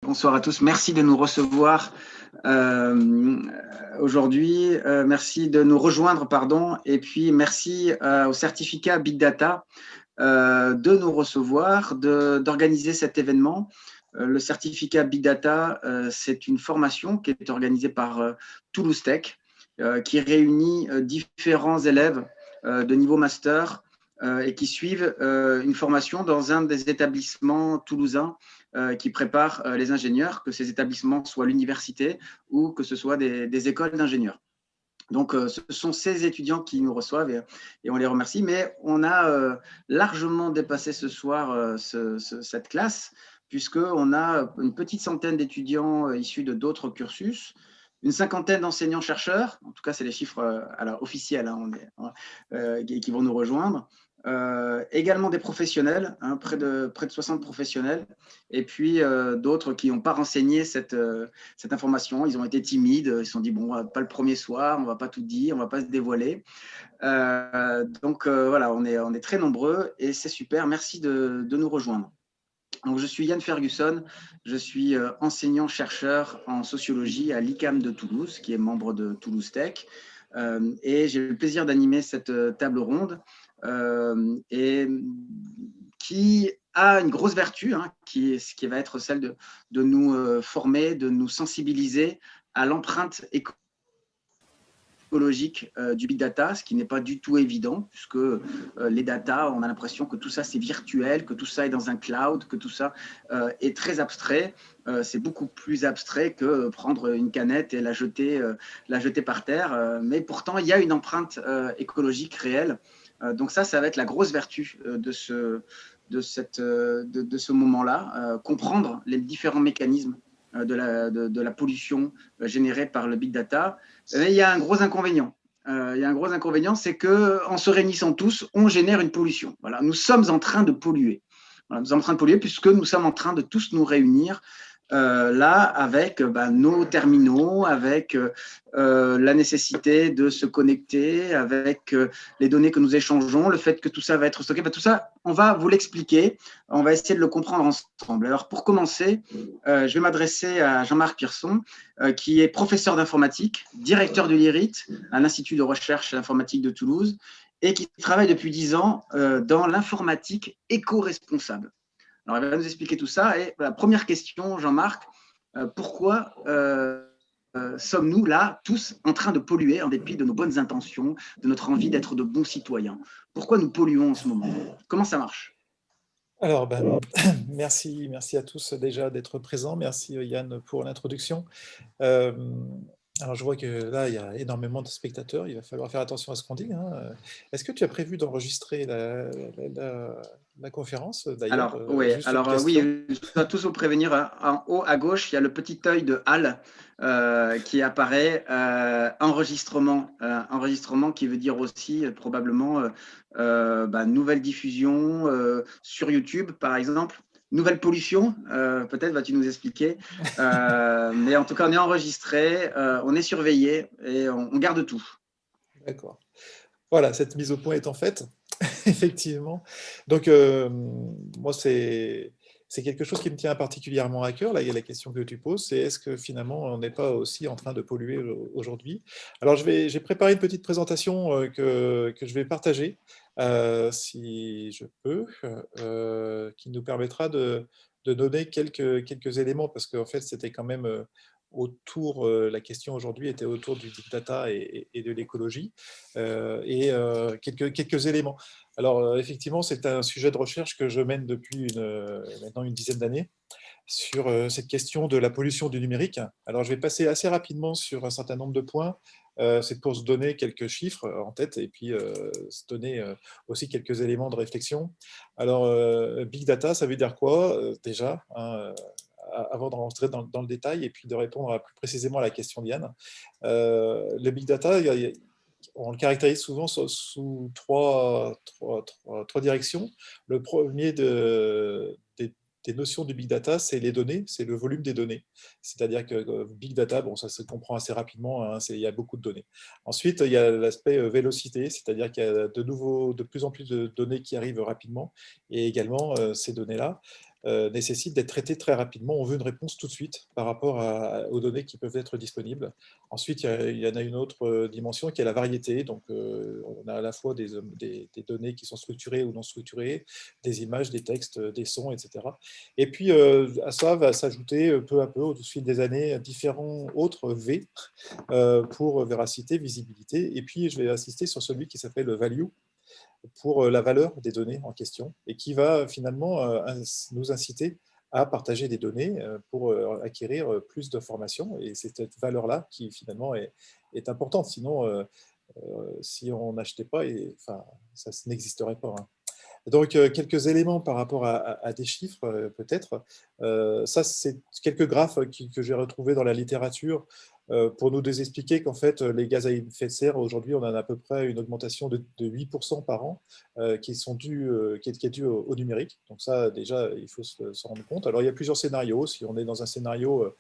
Bonsoir à tous. Merci de nous recevoir aujourd'hui. Merci de nous rejoindre, pardon. Et puis, merci au certificat Big Data de nous recevoir, d'organiser cet événement. Le certificat Big Data, c'est une formation qui est organisée par Toulouse Tech, qui réunit différents élèves de niveau master et qui suivent une formation dans un des établissements toulousains qui prépare les ingénieurs, que ces établissements soient l'université ou que ce soit des écoles d'ingénieurs. Donc, ce sont ces étudiants qui nous reçoivent et on les remercie. Mais on a largement dépassé ce soir cette classe, puisqu'on a une petite centaine d'étudiants issus de d'autres cursus, une cinquantaine d'enseignants-chercheurs, en tout cas, c'est les chiffres officiels qui vont nous rejoindre. Également des professionnels, près de 60 professionnels, et puis d'autres qui n'ont pas renseigné cette information. Ils ont été timides, ils se sont dit, bon, pas le premier soir, on ne va pas tout dire, on ne va pas se dévoiler. Donc voilà, on est très nombreux et c'est super. Merci de nous rejoindre. Donc, je suis Yann Ferguson, je suis enseignant-chercheur en sociologie à l'ICAM de Toulouse, qui est membre de Toulouse Tech. Et j'ai le plaisir d'animer cette table ronde et qui a une grosse vertu, qui va être celle de nous former, de nous sensibiliser à l'empreinte écologique du big data, ce qui n'est pas du tout évident, puisque les data, on a l'impression que tout ça c'est virtuel, que tout ça est dans un cloud, que tout ça est très abstrait. C'est beaucoup plus abstrait que prendre une canette et la jeter par terre. Mais pourtant, il y a une empreinte écologique réelle. Donc ça va être la grosse vertu de ce moment-là, comprendre les différents mécanismes de la pollution générée par le big data. Mais il y a un gros inconvénient. C'est qu'en se réunissant tous, on génère une pollution. Voilà, nous sommes en train de polluer. Voilà, nous sommes en train de polluer puisque nous sommes en train de tous nous réunir là avec nos terminaux, avec la nécessité de se connecter, avec les données que nous échangeons, le fait que tout ça va être stocké. Tout ça, on va vous l'expliquer, on va essayer de le comprendre ensemble. Alors pour commencer, je vais m'adresser à Jean-Marc Pierson, qui est professeur d'informatique, directeur de l'IRIT, à l'Institut de recherche informatique de Toulouse, et qui travaille depuis 10 ans dans l'informatique éco-responsable. Alors, il va nous expliquer tout ça. Et la première question, Jean-Marc, pourquoi sommes-nous là, tous en train de polluer en dépit de nos bonnes intentions, de notre envie d'être de bons citoyens? Pourquoi nous polluons en ce moment? Comment ça marche? Alors, merci à tous déjà d'être présents. Merci Yann pour l'introduction. Alors, je vois que là, il y a énormément de spectateurs. Il va falloir faire attention à ce qu'on dit. Est-ce que tu as prévu d'enregistrer la conférence, d'ailleurs? Alors, oui, Juste une question. je dois tous vous prévenir, en haut à gauche, il y a le petit œil de HAL qui apparaît, enregistrement qui veut dire aussi probablement nouvelle diffusion sur YouTube, par exemple. Nouvelle pollution, peut-être vas-tu nous expliquer. Mais en tout cas, on est enregistré, on est surveillé et on garde tout. D'accord. Voilà, cette mise au point est en faite, effectivement. Donc, moi, c'est quelque chose qui me tient particulièrement à cœur. Là, il y a la question que tu poses, c'est est-ce que finalement, on n'est pas aussi en train de polluer aujourd'hui? Alors, j'ai préparé une petite présentation que je vais partager, si je peux, qui nous permettra de donner quelques éléments, parce qu'en fait, c'était quand même autour, la question aujourd'hui était autour du big data et de l'écologie, et quelques éléments. Alors, effectivement, c'est un sujet de recherche que je mène depuis maintenant une dizaine d'années sur cette question de la pollution du numérique. Alors, je vais passer assez rapidement sur un certain nombre de points. C'est pour se donner quelques chiffres en tête et puis se donner aussi quelques éléments de réflexion. Alors, big data, ça veut dire quoi déjà, avant de rentrer dans le détail et puis de répondre plus précisément à la question d'Yann. Le big data, on le caractérise souvent sous trois directions. Le premier des notions du big data, c'est les données, c'est le volume des données. C'est-à-dire que big data, bon, ça se comprend assez rapidement, il y a beaucoup de données. Ensuite, il y a l'aspect vélocité, c'est-à-dire qu'il y a de plus en plus de données qui arrivent rapidement, et également ces données-là nécessite d'être traité très rapidement. On veut une réponse tout de suite par rapport aux données qui peuvent être disponibles. Ensuite, il y en a une autre dimension qui est la variété. Donc, on a à la fois des données qui sont structurées ou non structurées, des images, des textes, des sons, etc. Et puis, à ça va s'ajouter peu à peu, au fil des années, différents autres V pour véracité, visibilité. Et puis, je vais insister sur celui qui s'appelle value, pour la valeur des données en question et qui va finalement nous inciter à partager des données pour acquérir plus d'informations. Et c'est cette valeur-là qui finalement est importante. Sinon, si on n'achetait pas, enfin, ça n'existerait pas, hein. Donc, quelques éléments par rapport à des chiffres, peut-être. Ça, c'est quelques graphes que j'ai retrouvés dans la littérature pour nous expliquer qu'en fait, les gaz à effet de serre, aujourd'hui, on en a à peu près une augmentation de 8% par an qui est due au numérique. Donc ça, déjà, il faut s'en rendre compte. Alors, il y a plusieurs scénarios. Si on est dans un scénario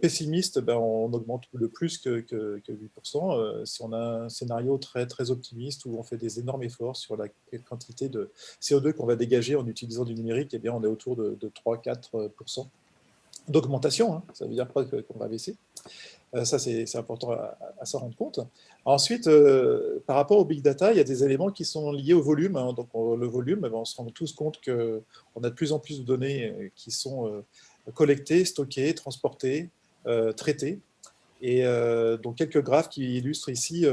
pessimiste, ben, on augmente de plus que 8%. Si on a un scénario très, très optimiste où on fait des énormes efforts sur la quantité de CO2 qu'on va dégager en utilisant du numérique, eh bien, on est autour de 3-4% d'augmentation, hein. Ça ne veut dire pas qu'on va baisser. Ça, c'est important à s'en rendre compte. Ensuite, par rapport au big data, il y a des éléments qui sont liés au volume, hein. Donc, le volume, ben, on se rend tous compte qu'on a de plus en plus de données qui sont collectées, stockées, transportées, traitées. Et donc, quelques graphes qui illustrent ici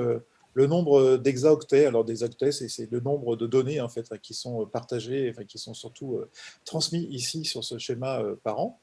le nombre d'exaoctets. Alors, des octets, c'est le nombre de données en fait, qui sont partagées, enfin, qui sont surtout transmis ici sur ce schéma par an.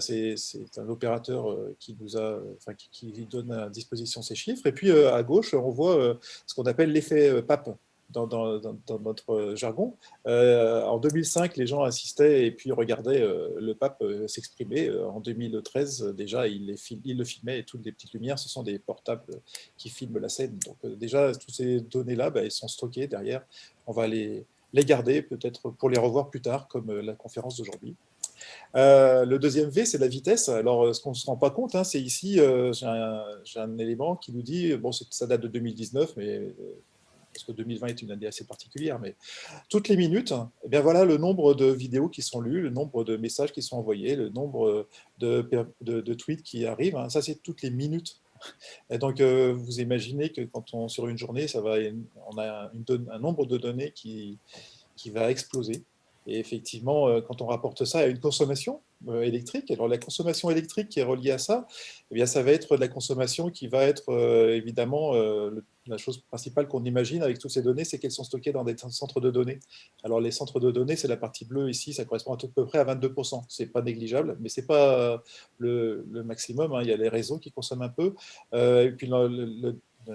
C'est un opérateur qui nous a, enfin, qui donne à disposition ces chiffres. Et puis à gauche, on voit ce qu'on appelle l'effet PAP dans notre jargon. En 2005, les gens assistaient et puis regardaient le pape s'exprimer. En 2013, déjà, il le filmait et toutes les petites lumières, ce sont des portables qui filment la scène. Donc déjà, toutes ces données-là, elles sont stockées derrière. On va les garder peut-être pour les revoir plus tard, comme la conférence d'aujourd'hui. Le deuxième V, c'est la vitesse. Alors, ce qu'on ne se rend pas compte, hein, c'est ici, j'ai un élément qui nous dit, bon, ça date de 2019, mais parce que 2020 est une année assez particulière, mais toutes les minutes, eh bien voilà le nombre de vidéos qui sont lues, le nombre de messages qui sont envoyés, le nombre de tweets qui arrivent, hein. Ça, c'est toutes les minutes. Et donc, vous imaginez que quand sur une journée, on a un nombre de données qui va exploser. Et effectivement, quand on rapporte ça à une consommation électrique, alors la consommation électrique qui est reliée à ça, eh bien, ça va être de la consommation qui va être évidemment la chose principale qu'on imagine avec toutes ces données, c'est qu'elles sont stockées dans des centres de données. Alors les centres de données, c'est la partie bleue ici, ça correspond à peu près à 22%. C'est pas négligeable, mais c'est pas le maximum, hein. Il y a les réseaux qui consomment un peu, et puis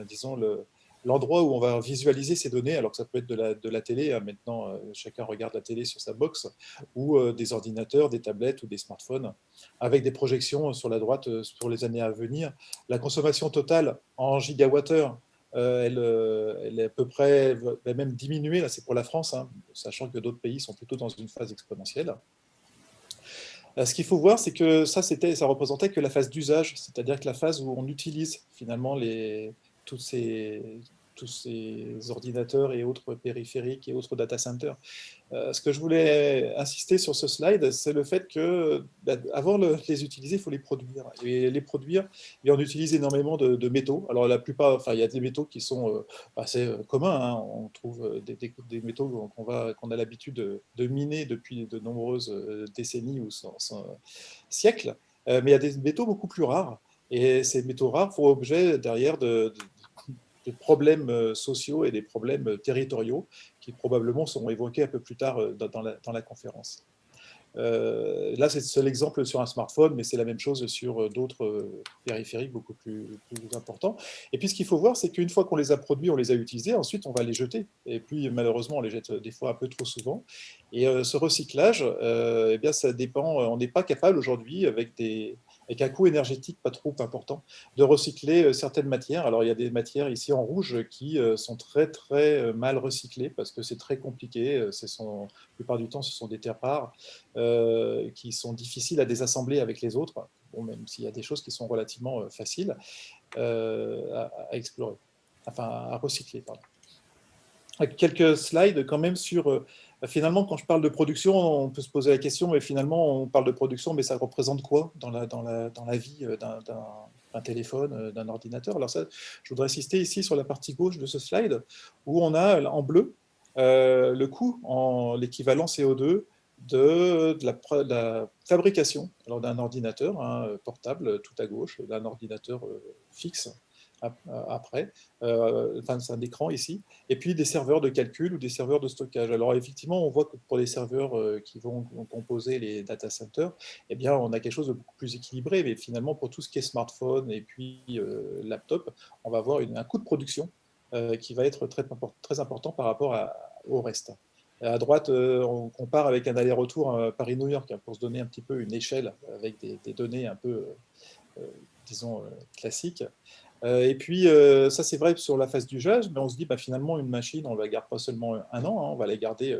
disons l'endroit où on va visualiser ces données, alors que ça peut être de la télé, hein, maintenant chacun regarde la télé sur sa box, ou des ordinateurs, des tablettes ou des smartphones, avec des projections sur la droite pour les années à venir. La consommation totale en gigawattheure, elle est à peu près, va même diminuer, là c'est pour la France, hein, sachant que d'autres pays sont plutôt dans une phase exponentielle. Ce qu'il faut voir, c'est que ça représentait que la phase d'usage, c'est-à-dire que la phase où on utilise finalement tous ces, tous ces ordinateurs et autres périphériques et autres data centers. Ce que je voulais insister sur ce slide, c'est le fait que avant de les utiliser, il faut les produire. Et les produire, on utilise énormément de métaux. Alors la plupart, enfin, il y a des métaux qui sont assez communs, hein. On trouve des métaux qu'on a l'habitude de miner depuis de nombreuses décennies ou siècles. Mais il y a des métaux beaucoup plus rares. Et ces métaux rares font objet derrière de problèmes sociaux et des problèmes territoriaux qui probablement seront évoqués un peu plus tard dans la conférence. Là, c'est le seul exemple sur un smartphone, mais c'est la même chose sur d'autres périphériques beaucoup plus importants. Et puis, ce qu'il faut voir, c'est qu'une fois qu'on les a produits, on les a utilisés, ensuite, on va les jeter. Et puis, malheureusement, on les jette des fois un peu trop souvent. Et ce recyclage, eh bien, ça dépend. On n'est pas capable aujourd'hui, avec un coût énergétique pas trop important, de recycler certaines matières. Alors, il y a des matières ici en rouge qui sont très, très mal recyclées parce que c'est très compliqué. La plupart du temps, ce sont des terres rares qui sont difficiles à désassembler avec les autres, bon, même s'il y a des choses qui sont relativement faciles à explorer, enfin à recycler. Pardon. Quelques slides quand même sur Finalement, quand je parle de production, on peut se poser la question, mais finalement, on parle de production, mais ça représente quoi dans la vie d'un téléphone, d'un ordinateur? Alors ça, je voudrais insister ici sur la partie gauche de ce slide, où on a en bleu le coût en l'équivalent CO2 de la fabrication d'un ordinateur portable tout à gauche, d'un ordinateur fixe après, enfin c'est un écran ici, et puis des serveurs de calcul ou des serveurs de stockage. Alors effectivement, on voit que pour les serveurs qui vont composer les data centers, eh bien on a quelque chose de beaucoup plus équilibré, mais finalement pour tout ce qui est smartphone et puis laptop, on va avoir un coût de production qui va être très important par rapport au reste. À droite, on compare avec un aller-retour Paris-New York, pour se donner un petit peu une échelle avec des données un peu, disons, classiques. Et puis, ça c'est vrai sur la phase d'usage, mais on se dit finalement une machine, on ne la garde pas seulement un an, on va la garder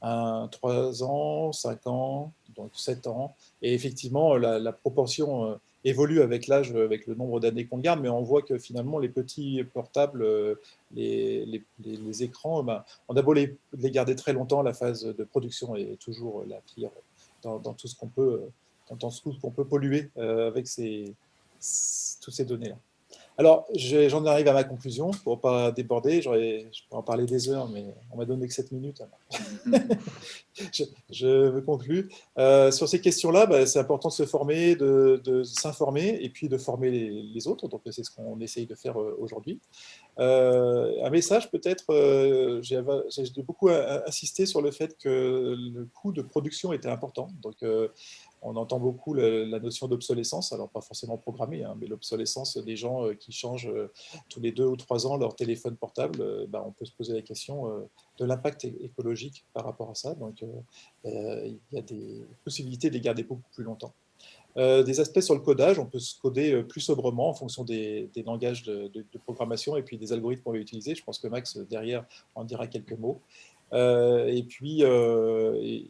3 ans, 5 ans, donc 7 ans. Et effectivement, la proportion évolue avec l'âge, avec le nombre d'années qu'on garde, mais on voit que finalement les petits portables, les écrans, on a beau les garder très longtemps, la phase de production est toujours la pire dans tout ce qu'on peut, dans tout ce qu'on peut polluer avec toutes ces données-là. Alors, j'en arrive à ma conclusion, pour ne pas déborder, je pourrais en parler des heures, mais on m'a donné que 7 minutes. Je conclue. Sur ces questions-là, c'est important de se former, de s'informer, et puis de former les autres, donc c'est ce qu'on essaye de faire aujourd'hui. Un message peut-être, j'ai beaucoup insisté sur le fait que le coût de production était important, donc on entend beaucoup la notion d'obsolescence, alors pas forcément programmée, mais l'obsolescence des gens qui changent tous les 2 ou 3 ans leur téléphone portable, on peut se poser la question de l'impact écologique par rapport à ça. Donc il y a des possibilités de les garder beaucoup plus longtemps. Des aspects sur le codage, on peut se coder plus sobrement en fonction des langages de programmation et puis des algorithmes qu'on va utiliser. Je pense que Max, derrière, en dira quelques mots. Et puis,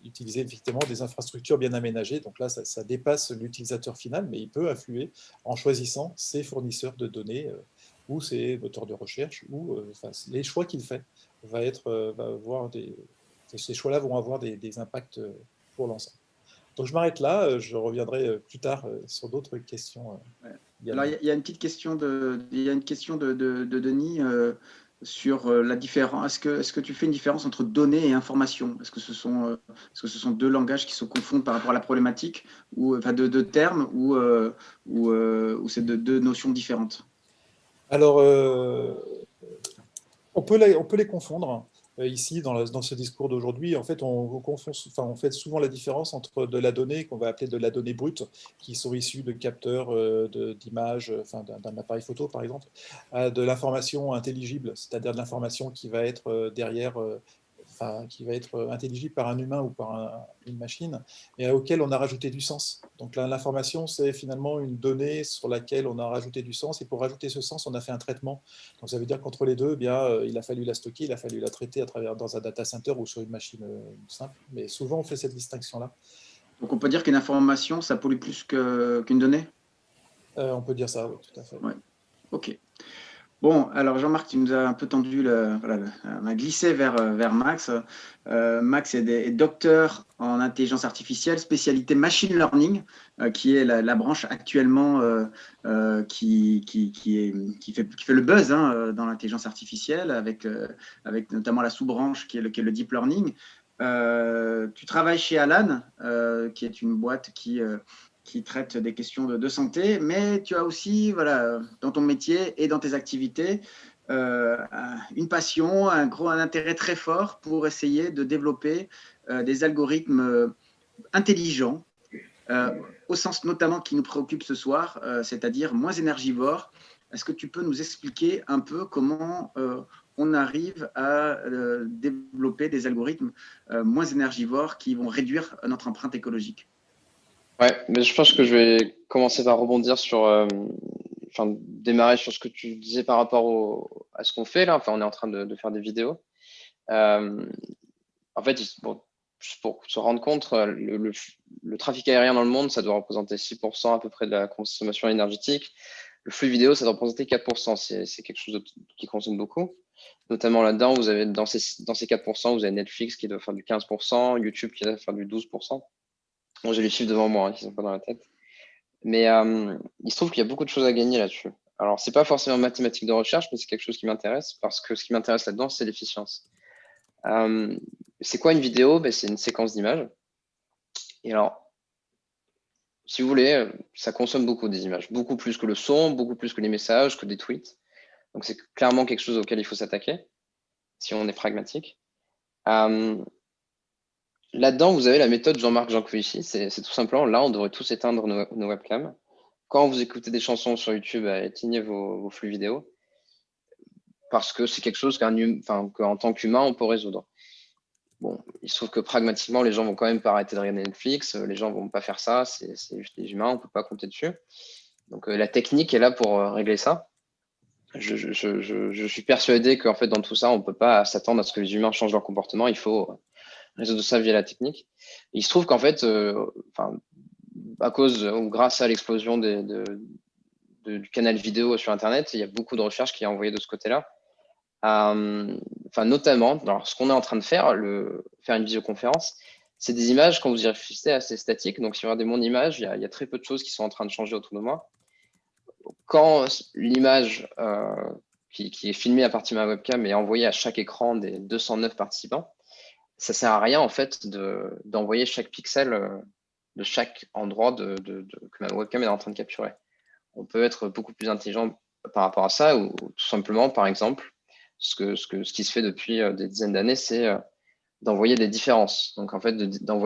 utiliser effectivement des infrastructures bien aménagées. Donc là, ça dépasse l'utilisateur final, mais il peut influer en choisissant ses fournisseurs de données ou ses moteurs de recherche, ou les choix qu'il fait ces choix-là vont avoir des impacts pour l'ensemble. Donc je m'arrête là, je reviendrai plus tard sur d'autres questions. Alors, il y a une petite question il y a une question de Denis sur la différence. Est-ce que tu fais une différence entre données et information? Est-ce que ce sont deux langages qui se confondent par rapport à la problématique, ou enfin deux termes, ou c'est deux notions différentes? Alors, on peut les confondre. Ici, dans ce discours d'aujourd'hui, en fait, on fait souvent la différence entre de la donnée qu'on va appeler de la donnée brute, qui sont issues de capteurs d'images, d'un appareil photo par exemple, à de l'information intelligible, c'est-à-dire de l'information qui va être derrière, qui va être intelligible par un humain ou par une machine, et auquel on a rajouté du sens. Donc l'information, c'est finalement une donnée sur laquelle on a rajouté du sens, et pour rajouter ce sens, on a fait un traitement. Donc ça veut dire qu'entre les deux, il a fallu la stocker, il a fallu la traiter dans un data center ou sur une machine simple. Mais souvent, on fait cette distinction-là. Donc on peut dire qu'une information, ça pollue plus qu'une donnée? On peut dire ça, oui, tout à fait. Ouais. Ok. Bon, alors Jean-Marc, tu nous as un peu tendu, on a glissé vers Max. Max est docteur en intelligence artificielle, spécialité machine learning, qui est la branche actuellement qui fait le buzz dans l'intelligence artificielle, avec notamment la sous-branche qui est le deep learning. Tu travailles chez Alan, qui est une boîte qui traite des questions de santé, mais tu as aussi, voilà, dans ton métier et dans tes activités, une passion, un intérêt très fort pour essayer de développer des algorithmes intelligents, au sens notamment qui nous préoccupe ce soir, c'est-à-dire moins énergivores. Est-ce que tu peux nous expliquer un peu comment on arrive à développer des algorithmes moins énergivores qui vont réduire notre empreinte écologique? Ouais, mais je pense que je vais commencer par rebondir démarrer sur ce que tu disais par rapport à ce qu'on fait là. Enfin, on est en train de faire des vidéos. En fait, bon, juste pour se rendre compte, le trafic aérien dans le monde, ça doit représenter 6% à peu près de la consommation énergétique. Le flux vidéo, ça doit représenter 4%. C'est quelque chose qui consomme beaucoup. Notamment là-dedans, vous avez dans ces 4%, vous avez Netflix qui doit faire du 15%, YouTube qui doit faire du 12%. Bon, j'ai les chiffres devant moi, hein, qui ne sont pas dans la tête. Mais il se trouve qu'il y a beaucoup de choses à gagner là-dessus. Alors, ce n'est pas forcément mathématique de recherche, mais c'est quelque chose qui m'intéresse parce que ce qui m'intéresse là-dedans, c'est l'efficience. C'est quoi une vidéo? Ben, c'est une séquence d'images. Et alors, si vous voulez, ça consomme beaucoup des images, beaucoup plus que le son, beaucoup plus que les messages, que des tweets. Donc, c'est clairement quelque chose auquel il faut s'attaquer, si on est pragmatique. Là-dedans, vous avez la méthode Jean-Marc Jancovici. C'est tout simplement, là, on devrait tous éteindre nos webcams. Quand vous écoutez des chansons sur YouTube, éteignez vos flux vidéo parce que c'est quelque chose qu'en tant qu'humain, on peut résoudre. Bon, il se trouve que pragmatiquement, les gens vont quand même pas arrêter de regarder Netflix. Les gens vont pas faire ça. C'est juste des humains, on peut pas compter dessus. Donc, la technique est là pour régler ça. Je suis persuadé qu'en fait, dans tout ça, on peut pas s'attendre à ce que les humains changent leur comportement. Il faut résoudre ça via la technique. Et il se trouve qu'en fait, à cause ou grâce à l'explosion du canal vidéo sur Internet, il y a beaucoup de recherches qui est envoyées de ce côté-là. Notamment, alors, ce qu'on est en train de faire, faire une visioconférence, c'est des images, quand vous y réfléchissez, assez statiques. Donc, si vous regardez mon image, il y a très peu de choses qui sont en train de changer autour de moi. Quand l'image qui est filmée à partir de ma webcam est envoyée à chaque écran des 209 participants, ça sert à rien en fait d'envoyer chaque pixel de chaque endroit que ma webcam est en train de capturer. On peut être beaucoup plus intelligent par rapport à ça, ou tout simplement, par exemple, ce qui se fait depuis des dizaines d'années, c'est d'envoyer des différences. Donc en fait, donc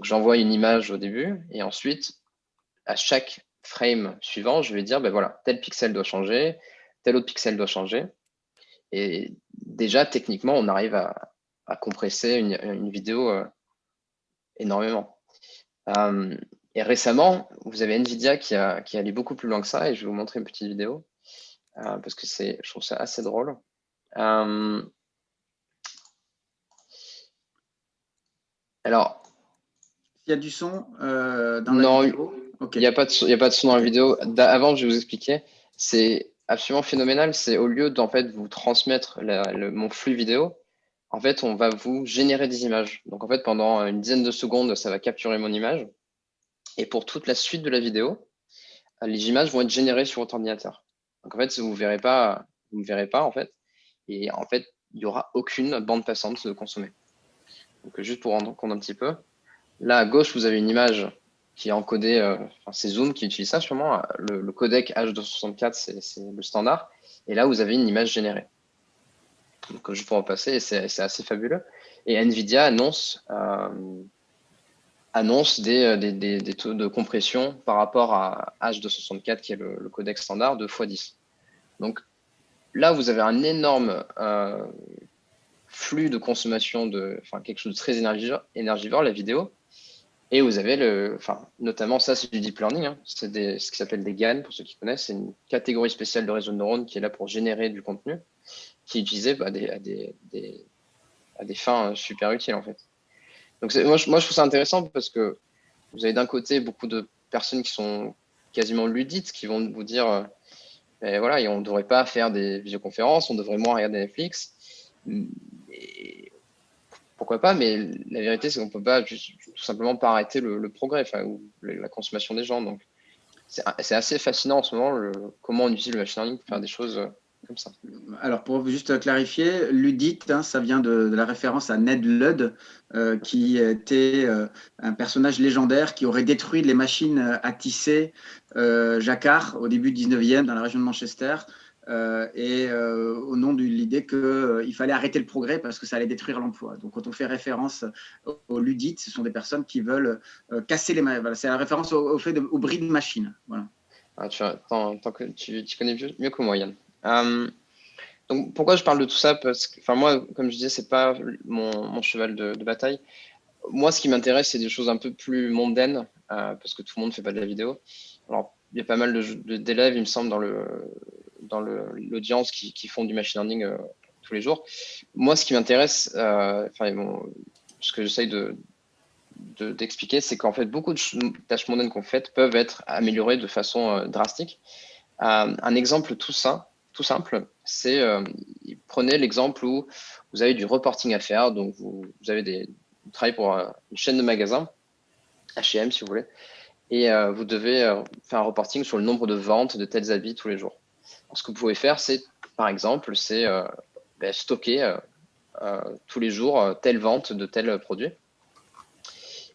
j'envoie une image au début, et ensuite, à chaque frame suivant, je vais dire, ben voilà, tel pixel doit changer, tel autre pixel doit changer. Et déjà, techniquement, on arrive à compresser une vidéo énormément. Et récemment, vous avez NVIDIA qui est allé beaucoup plus loin que ça, et je vais vous montrer une petite vidéo, parce que je trouve ça assez drôle. Alors, il y a du son dans la vidéo? Il n'y a pas de son dans la vidéo. Avant, je vais vous expliquer. C'est absolument phénoménal. C'est au lieu d'en fait vous transmettre mon flux vidéo, en fait, on va vous générer des images. Donc, en fait, pendant une dizaine de secondes, ça va capturer mon image. Et pour toute la suite de la vidéo, les images vont être générées sur votre ordinateur. Donc, en fait, vous ne me verrez pas, en fait. Et en fait, il n'y aura aucune bande passante de consommée. Donc, juste pour rendre compte un petit peu. Là, à gauche, vous avez une image qui est encodée, c'est Zoom qui utilise ça sûrement. Le codec H264, c'est le standard. Et là, vous avez une image générée. Donc, juste pour repasser, et c'est assez fabuleux. Et NVIDIA annonce des taux de compression par rapport à H264, qui est le codec standard, de x10. Donc là, vous avez un énorme flux de consommation quelque chose de très énergivore, la vidéo. Et vous avez notamment ça, c'est du deep learning. Hein. C'est ce qui s'appelle des GAN, pour ceux qui connaissent. C'est une catégorie spéciale de réseau de neurones qui est là pour générer du contenu, qui est utilisé à des fins super utiles, en fait. Donc, moi, je trouve ça intéressant parce que vous avez d'un côté beaucoup de personnes qui sont quasiment ludites, qui vont vous dire voilà, on ne devrait pas faire des visioconférences, on devrait moins regarder Netflix. Et pourquoi pas, mais la vérité, c'est qu'on ne peut pas tout simplement pas arrêter le progrès ou la consommation des gens. Donc, c'est assez fascinant en ce moment comment on utilise le machine learning pour faire des choses comme ça. Alors, pour juste clarifier, ludite, hein, ça vient de la référence à Ned Ludd, qui était un personnage légendaire qui aurait détruit les machines à tisser jacquard au début du 19e dans la région de Manchester. Au nom de l'idée qu'il fallait arrêter le progrès parce que ça allait détruire l'emploi. Donc, quand on fait référence aux ludites, ce sont des personnes qui veulent casser les machines. Voilà, c'est la référence au bris de machines. Voilà. Tant que tu connais mieux que moi, Yann. Donc, pourquoi je parle de tout ça? Parce que, moi, comme je disais, c'est pas mon cheval de bataille. Moi, ce qui m'intéresse, c'est des choses un peu plus mondaines, parce que tout le monde ne fait pas de la vidéo. Alors, il y a pas mal d'élèves, il me semble, dans l'audience qui font du machine learning tous les jours. Moi, ce qui m'intéresse, ce que j'essaye d'expliquer, c'est qu'en fait, beaucoup de tâches mondaines qu'on fait peuvent être améliorées de façon drastique. Un exemple tout simple, c'est prenez l'exemple où vous avez du reporting à faire. Donc, vous travaillez pour une chaîne de magasins, H&M si vous voulez, et vous devez faire un reporting sur le nombre de ventes de tels habits tous les jours. Alors, ce que vous pouvez faire, c'est, par exemple, c'est stocker tous les jours telle vente de tel produit.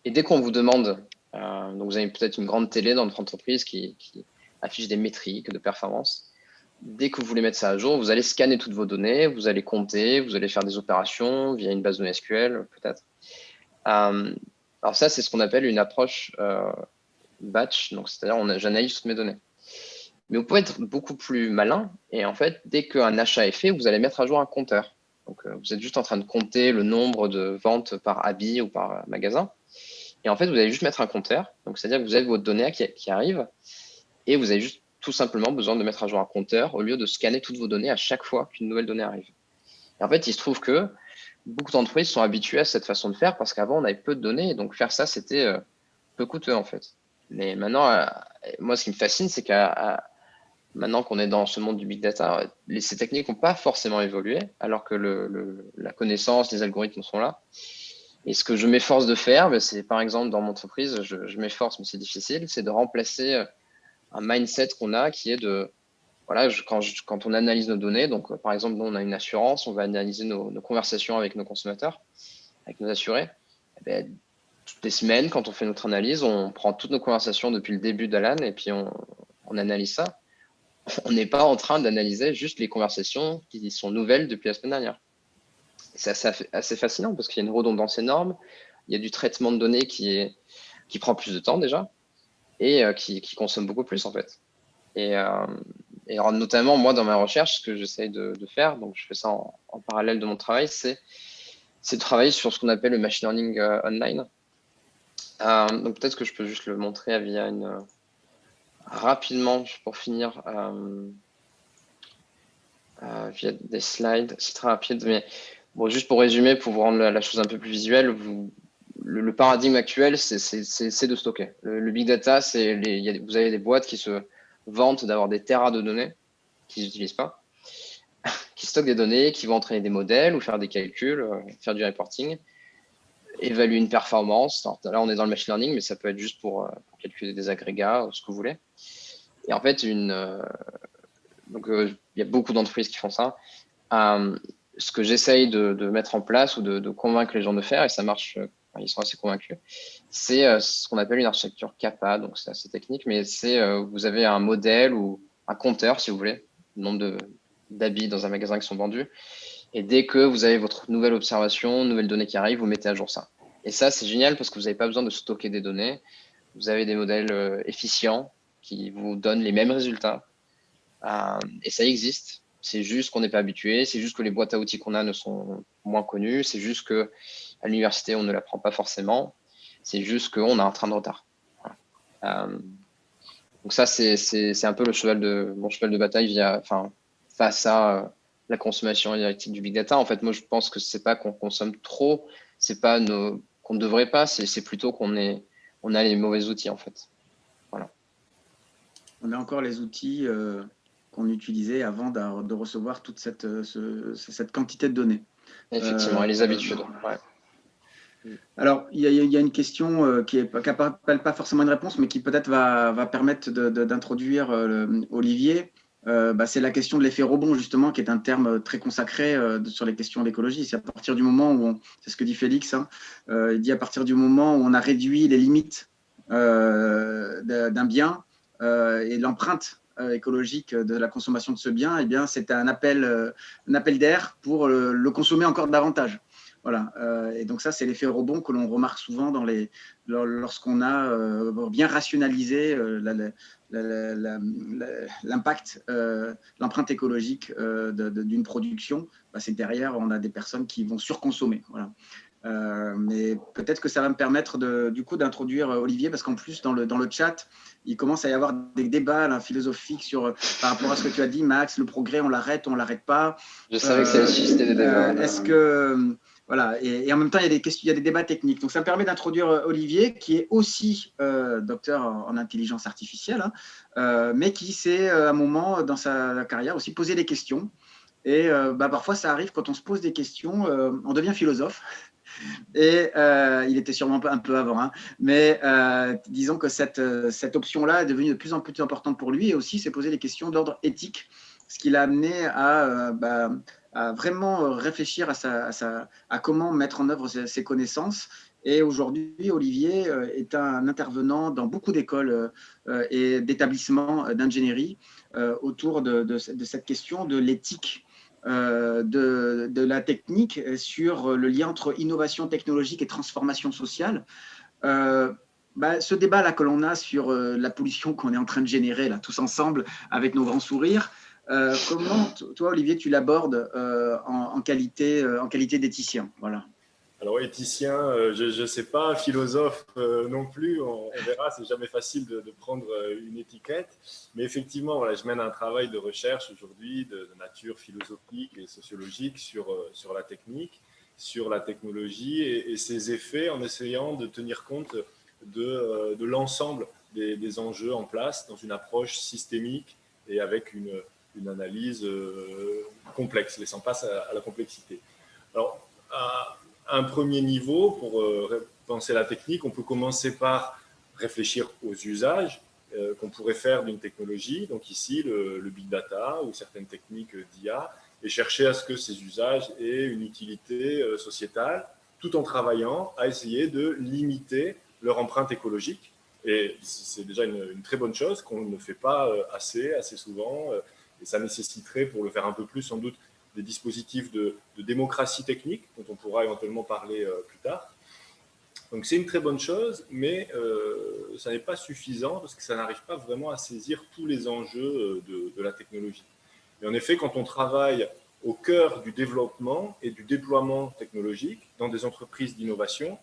Et dès qu'on vous demande, donc vous avez peut-être une grande télé dans notre entreprise qui affiche des métriques de performance. Dès que vous voulez mettre ça à jour, vous allez scanner toutes vos données, vous allez compter, vous allez faire des opérations via une base de SQL peut-être. Alors ça, c'est ce qu'on appelle une approche batch, donc c'est-à-dire j'analyse toutes mes données. Mais vous pouvez être beaucoup plus malin et en fait, dès qu'un achat est fait, vous allez mettre à jour un compteur. Donc vous êtes juste en train de compter le nombre de ventes par habit ou par magasin. Et en fait, vous allez juste mettre un compteur. Donc c'est-à-dire que vous avez votre donnée qui arrive et vous avez juste tout simplement besoin de mettre à jour un compteur au lieu de scanner toutes vos données à chaque fois qu'une nouvelle donnée arrive. Et en fait, il se trouve que beaucoup d'entreprises sont habituées à cette façon de faire parce qu'avant, on avait peu de données et donc faire ça, c'était peu coûteux en fait. Mais maintenant, moi, ce qui me fascine, c'est qu'à maintenant qu'on est dans ce monde du big data, ces techniques n'ont pas forcément évolué alors que la connaissance, les algorithmes sont là. Et ce que je m'efforce de faire, c'est par exemple dans mon entreprise, je m'efforce, mais c'est difficile, c'est de remplacer un mindset qu'on a qui est de, voilà, quand on analyse nos données, donc par exemple, nous, on a une assurance, on va analyser nos conversations avec nos consommateurs, avec nos assurés. Eh bien, toutes les semaines, quand on fait notre analyse, on prend toutes nos conversations depuis le début d'Alan et puis on analyse ça. On n'est pas en train d'analyser juste les conversations qui sont nouvelles depuis la semaine dernière. C'est assez fascinant parce qu'il y a une redondance énorme, il y a du traitement de données qui prend plus de temps déjà et qui consomme beaucoup plus en fait. Et alors, notamment, moi, dans ma recherche, ce que j'essaye de faire, donc je fais ça en parallèle de mon travail, c'est de travailler sur ce qu'on appelle le machine learning online. Donc peut-être que je peux juste le montrer via rapidement, pour finir, via des slides. C'est très rapide, mais bon, juste pour résumer, pour vous rendre la chose un peu plus visuelle, le paradigme actuel, c'est de stocker. Le big data, vous avez des boîtes qui se vantent d'avoir des terras de données qu'ils n'utilisent pas, qui stockent des données, qui vont entraîner des modèles ou faire des calculs, faire du reporting, évaluer une performance. Alors, là, on est dans le machine learning, mais ça peut être juste pour calculer des agrégats, ce que vous voulez. Et en fait, donc il y a beaucoup d'entreprises qui font ça. Ce que j'essaye de mettre en place ou de convaincre les gens de faire, et ça marche, ils sont assez convaincus, c'est ce qu'on appelle une architecture CAPA, donc c'est assez technique, mais vous avez un modèle ou un compteur, si vous voulez, le nombre d'habits dans un magasin qui sont vendus, et dès que vous avez votre nouvelle observation, nouvelle donnée qui arrive, vous mettez à jour ça. Et ça, c'est génial parce que vous n'avez pas besoin de stocker des données, vous avez des modèles efficients qui vous donnent les mêmes résultats, et ça existe. C'est juste qu'on n'est pas habitué, c'est juste que les boîtes à outils qu'on a ne sont moins connues, c'est juste qu'à l'université, on ne l'apprend pas forcément, c'est juste qu'on a un train de retard. Voilà. Donc ça, c'est un peu mon cheval de bataille face à la consommation énergétique du big data. En fait, moi, je pense que c'est pas qu'on consomme trop, c'est pas qu'on ne devrait pas, c'est plutôt qu'on a les mauvais outils, en fait. Voilà. On a encore les outils qu'on utilisait avant de recevoir toute cette quantité de données. Effectivement, et les habitudes. Ouais. Alors, il y a une question qui n'appelle pas forcément une réponse, mais qui peut-être va permettre d'introduire Olivier. C'est la question de l'effet rebond, justement, qui est un terme très consacré sur les questions d'écologie. C'est à partir du moment où, c'est ce que dit Félix, il dit à partir du moment où on a réduit les limites d'un bien et l'empreinte écologique de la consommation de ce bien, eh bien, c'est un appel d'air pour le consommer encore davantage. Voilà. Et donc ça, c'est l'effet rebond que l'on remarque souvent lorsqu'on a bien rationalisé l'impact, l'empreinte écologique d'une production. C'est que derrière, on a des personnes qui vont surconsommer. Voilà. Mais peut-être que ça va me permettre du coup d'introduire Olivier, parce qu'en plus dans le chat, il commence à y avoir des débats là, philosophiques par rapport à ce que tu as dit, Max, le progrès, on l'arrête ou on l'arrête pas. Je savais que ça allait susciter des débats. Est-ce que voilà, et en même temps il y a des débats techniques. Donc ça me permet d'introduire Olivier, qui est aussi docteur en intelligence artificielle, mais qui s'est à un moment dans sa carrière aussi posé des questions. Et parfois, ça arrive quand on se pose des questions, on devient philosophe. Et il était sûrement un peu avant, hein, mais disons que cette option-là est devenue de plus en plus importante pour lui et aussi s'est posé des questions d'ordre éthique, ce qui l'a amené à vraiment réfléchir à comment mettre en œuvre ses connaissances. Et aujourd'hui, Olivier est un intervenant dans beaucoup d'écoles et d'établissements d'ingénierie autour de cette question de l'éthique de la technique sur le lien entre innovation technologique et transformation sociale. Ce débat-là que l'on a sur la pollution qu'on est en train de générer là, tous ensemble avec nos grands sourires, comment toi, Olivier, tu l'abordes en qualité d'éthicien? Voilà. Alors, éthicien, je ne sais pas, philosophe non plus, on verra, c'est jamais facile de prendre une étiquette. Mais effectivement, voilà, je mène un travail de recherche aujourd'hui de nature philosophique et sociologique sur la technique, sur la technologie et ses effets en essayant de tenir compte de l'ensemble des enjeux en place dans une approche systémique et avec une analyse complexe, laissant place à la complexité. Alors, à un premier niveau, pour penser la technique, on peut commencer par réfléchir aux usages qu'on pourrait faire d'une technologie, donc ici le big data ou certaines techniques d'IA, et chercher à ce que ces usages aient une utilité sociétale, tout en travaillant à essayer de limiter leur empreinte écologique. Et c'est déjà une très bonne chose qu'on ne fait pas assez souvent, et ça nécessiterait, pour le faire un peu plus sans doute, des dispositifs de démocratie technique, dont on pourra éventuellement parler plus tard. Donc c'est une très bonne chose, mais ça n'est pas suffisant parce que ça n'arrive pas vraiment à saisir tous les enjeux de la technologie. Et en effet, quand on travaille au cœur du développement et du déploiement technologique dans des entreprises d'innovation,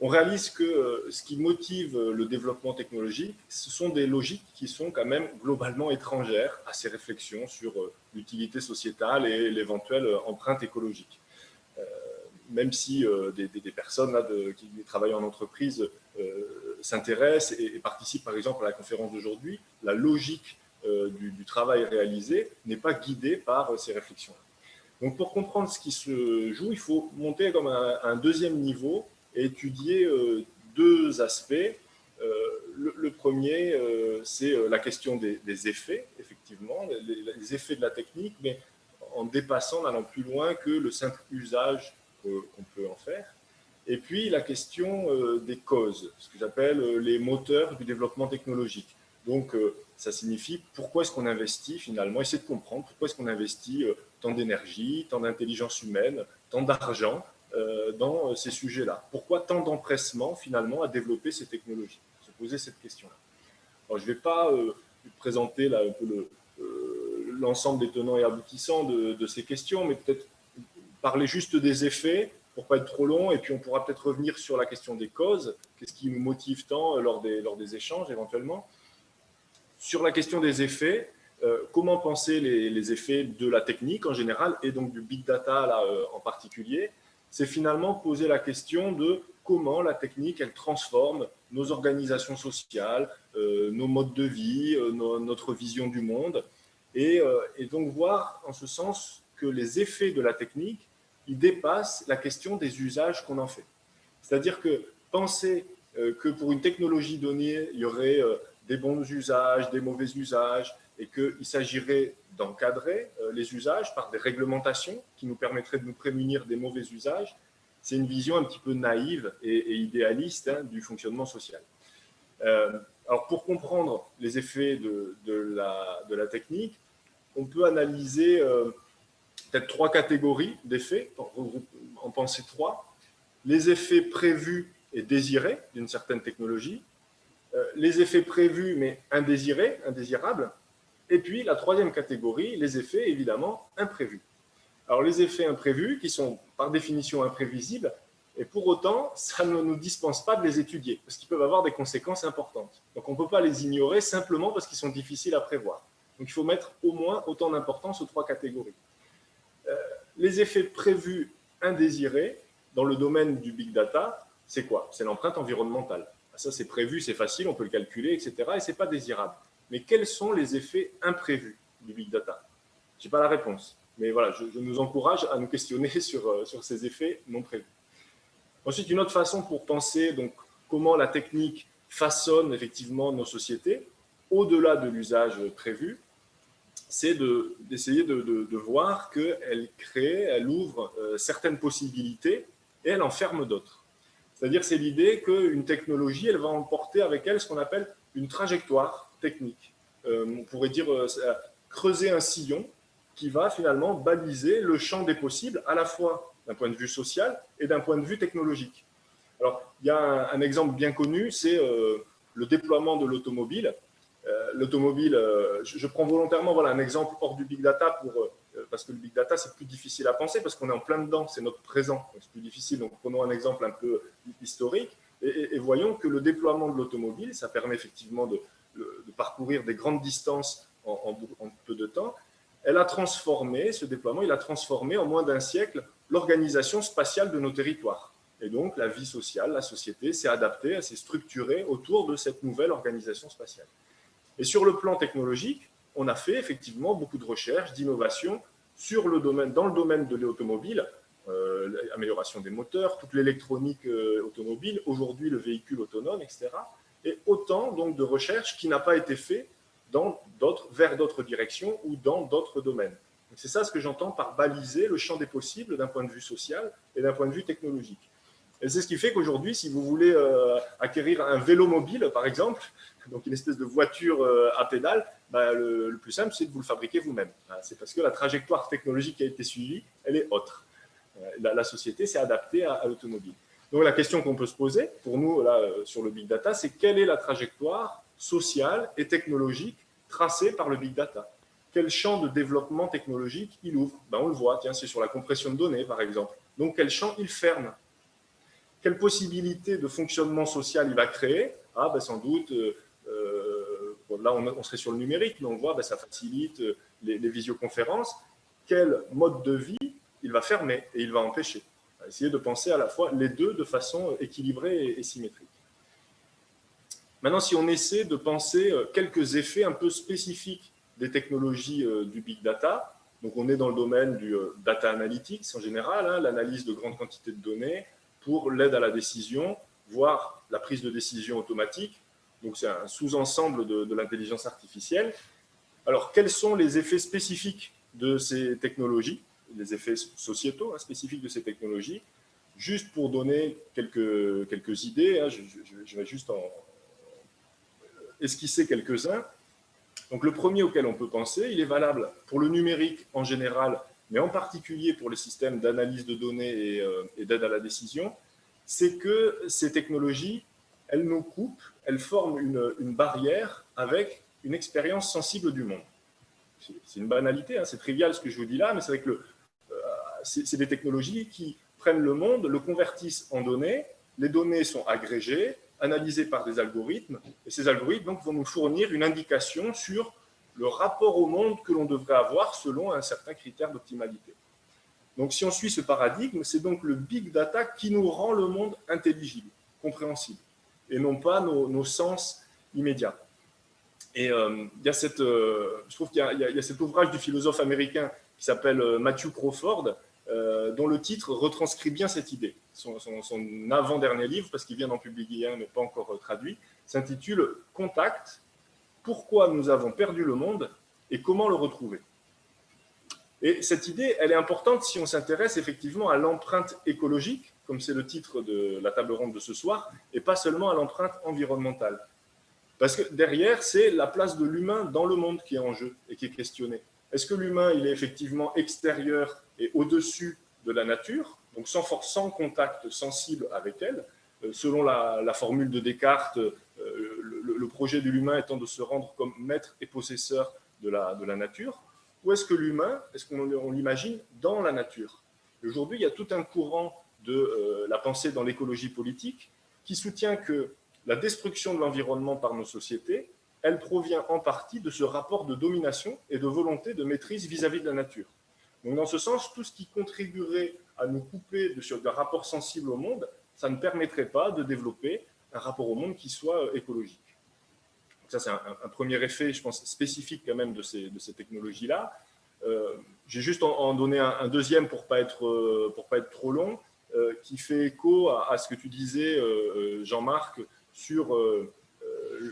on réalise que ce qui motive le développement technologique, ce sont des logiques qui sont quand même globalement étrangères à ces réflexions sur l'utilité sociétale et l'éventuelle empreinte écologique. Même si des personnes là, qui travaillent en entreprise s'intéressent et participent par exemple à la conférence d'aujourd'hui, la logique du travail réalisé n'est pas guidée par ces réflexions. Donc pour comprendre ce qui se joue, il faut monter comme un deuxième niveau et étudier deux aspects. Le premier, c'est la question des effets, effectivement, les effets de la technique, mais en dépassant, en allant plus loin que le simple usage qu'on peut en faire. Et puis la question des causes, ce que j'appelle les moteurs du développement technologique. Donc ça signifie pourquoi est-ce qu'on investit finalement, essayer de comprendre pourquoi est-ce qu'on investit tant d'énergie, tant d'intelligence humaine, tant d'argent dans ces sujets-là. Pourquoi tant d'empressement finalement à développer ces technologies? Se poser cette question-là. Alors je ne vais pas présenter là un peu l'ensemble des tenants et aboutissants de ces questions, mais peut-être parler juste des effets pour ne pas être trop long, et puis on pourra peut-être revenir sur la question des causes, qu'est-ce qui nous motive tant lors des échanges éventuellement. Sur la question des effets, comment penser les effets de la technique en général et donc du big data là, en particulier? C'est finalement poser la question de comment la technique elle transforme nos organisations sociales, nos modes de vie, notre vision du monde, et donc voir en ce sens que les effets de la technique ils dépassent la question des usages qu'on en fait. C'est-à-dire que penser que pour une technologie donnée, il y aurait des bons usages, des mauvais usages, et qu'il s'agirait d'encadrer les usages par des réglementations qui nous permettraient de nous prémunir des mauvais usages, c'est une vision un petit peu naïve et idéaliste du fonctionnement social. Alors pour comprendre les effets de la technique, on peut analyser peut-être trois catégories d'effets, en penser trois. Les effets prévus et désirés d'une certaine technologie, les effets prévus mais indésirés, indésirables, et puis la troisième catégorie, les effets évidemment imprévus. Alors les effets imprévus, qui sont par définition imprévisibles, et pour autant, ça ne nous dispense pas de les étudier, parce qu'ils peuvent avoir des conséquences importantes. Donc on ne peut pas les ignorer simplement parce qu'ils sont difficiles à prévoir. Donc il faut mettre au moins autant d'importance aux trois catégories. Les effets prévus indésirés, dans le domaine du big data, c'est quoi? C'est l'empreinte environnementale. Ça, c'est prévu, c'est facile, on peut le calculer, etc. Et ce n'est pas désirable. Mais quels sont les effets imprévus du big data? Je n'ai pas la réponse. Mais voilà, je nous encourage à nous questionner sur ces effets non prévus. Ensuite, une autre façon pour penser donc, comment la technique façonne effectivement nos sociétés, au-delà de l'usage prévu, c'est d'essayer de voir qu'elle crée, elle ouvre certaines possibilités et elle en ferme d'autres. C'est-à-dire, c'est l'idée qu'une technologie, elle va emporter avec elle ce qu'on appelle une trajectoire technique. On pourrait dire creuser un sillon qui va finalement baliser le champ des possibles, à la fois d'un point de vue social et d'un point de vue technologique. Alors, il y a un exemple bien connu, c'est le déploiement de l'automobile. L'automobile, je prends volontairement voilà, un exemple hors du big data parce que le big data, c'est plus difficile à penser parce qu'on est en plein dedans, c'est notre présent, c'est plus difficile. Donc, prenons un exemple un peu historique et voyons que le déploiement de l'automobile, ça permet effectivement de parcourir des grandes distances en peu de temps. Ce déploiement, il a transformé en moins d'un siècle l'organisation spatiale de nos territoires. Et donc, la vie sociale, la société s'est adaptée, elle s'est structurée autour de cette nouvelle organisation spatiale. Et sur le plan technologique, on a fait effectivement beaucoup de recherches, d'innovations dans le domaine de l'automobile, l'amélioration des moteurs, toute l'électronique automobile, aujourd'hui le véhicule autonome, etc. Et autant donc de recherches qui n'a pas été fait vers d'autres directions ou dans d'autres domaines. C'est ça ce que j'entends par baliser le champ des possibles d'un point de vue social et d'un point de vue technologique. Et c'est ce qui fait qu'aujourd'hui, si vous voulez acquérir un vélo mobile, par exemple, donc une espèce de voiture à pédales, le plus simple, c'est de vous le fabriquer vous-même. C'est parce que la trajectoire technologique qui a été suivie, elle est autre. La société s'est adaptée à l'automobile. Donc la question qu'on peut se poser, pour nous, là, sur le big data, c'est quelle est la trajectoire sociale et technologique tracée par le big data? Quel champ de développement technologique il ouvre? On le voit, tiens, c'est sur la compression de données, par exemple. Donc quel champ il ferme? Quelle possibilité de fonctionnement social il va créer? Sans doute, là on serait sur le numérique, mais on voit ça facilite les visioconférences. Quel mode de vie il va fermer et il va empêcher? On va essayer de penser à la fois les deux de façon équilibrée et symétrique. Maintenant, si on essaie de penser quelques effets un peu spécifiques des technologies du big data, donc on est dans le domaine du data analytics en général, l'analyse de grandes quantités de données, pour l'aide à la décision, voire la prise de décision automatique. Donc, c'est un sous-ensemble de l'intelligence artificielle. Alors, quels sont les effets spécifiques de ces technologies, les effets sociétaux spécifiques de ces technologies? Juste pour donner quelques idées, je vais juste esquisser quelques-uns. Donc, le premier auquel on peut penser, il est valable pour le numérique en général, mais en particulier pour les systèmes d'analyse de données et d'aide à la décision, c'est que ces technologies, elles nous coupent, elles forment une barrière avec une expérience sensible du monde. C'est une banalité, c'est trivial ce que je vous dis là, mais c'est vrai que c'est des technologies qui prennent le monde, le convertissent en données, les données sont agrégées, analysées par des algorithmes, et ces algorithmes donc, vont nous fournir une indication sur le rapport au monde que l'on devrait avoir selon un certain critère d'optimalité. Donc, si on suit ce paradigme, c'est donc le big data qui nous rend le monde intelligible, compréhensible, et non pas nos sens immédiats. Et je trouve qu'il y a cet ouvrage du philosophe américain qui s'appelle Matthew Crawford, dont le titre retranscrit bien cette idée. Son avant-dernier livre, parce qu'il vient d'en publier un, mais pas encore traduit, s'intitule « Contact, pourquoi nous avons perdu le monde et comment le retrouver ?» Et cette idée, elle est importante si on s'intéresse effectivement à l'empreinte écologique, comme c'est le titre de la table ronde de ce soir, et pas seulement à l'empreinte environnementale. Parce que derrière, c'est la place de l'humain dans le monde qui est en jeu et qui est questionnée. Est-ce que l'humain, il est effectivement extérieur et au-dessus de la nature, donc sans contact sensible avec elle, selon la formule de Descartes, le projet de l'humain étant de se rendre comme maître et possesseur de la nature, ou est-ce que l'humain, est-ce qu'on l'imagine dans la nature? Aujourd'hui, il y a tout un courant de la pensée dans l'écologie politique qui soutient que la destruction de l'environnement par nos sociétés, elle provient en partie de ce rapport de domination et de volonté de maîtrise vis-à-vis de la nature. Donc, dans ce sens, tout ce qui contribuerait à nous couper d'un rapport sensible au monde, ça ne permettrait pas de développer un rapport au monde qui soit écologique. Donc ça, c'est un premier effet, je pense, spécifique quand même de ces technologies-là. J'ai juste en donné un deuxième pour pas être trop long, qui fait écho à ce que tu disais, Jean-Marc, sur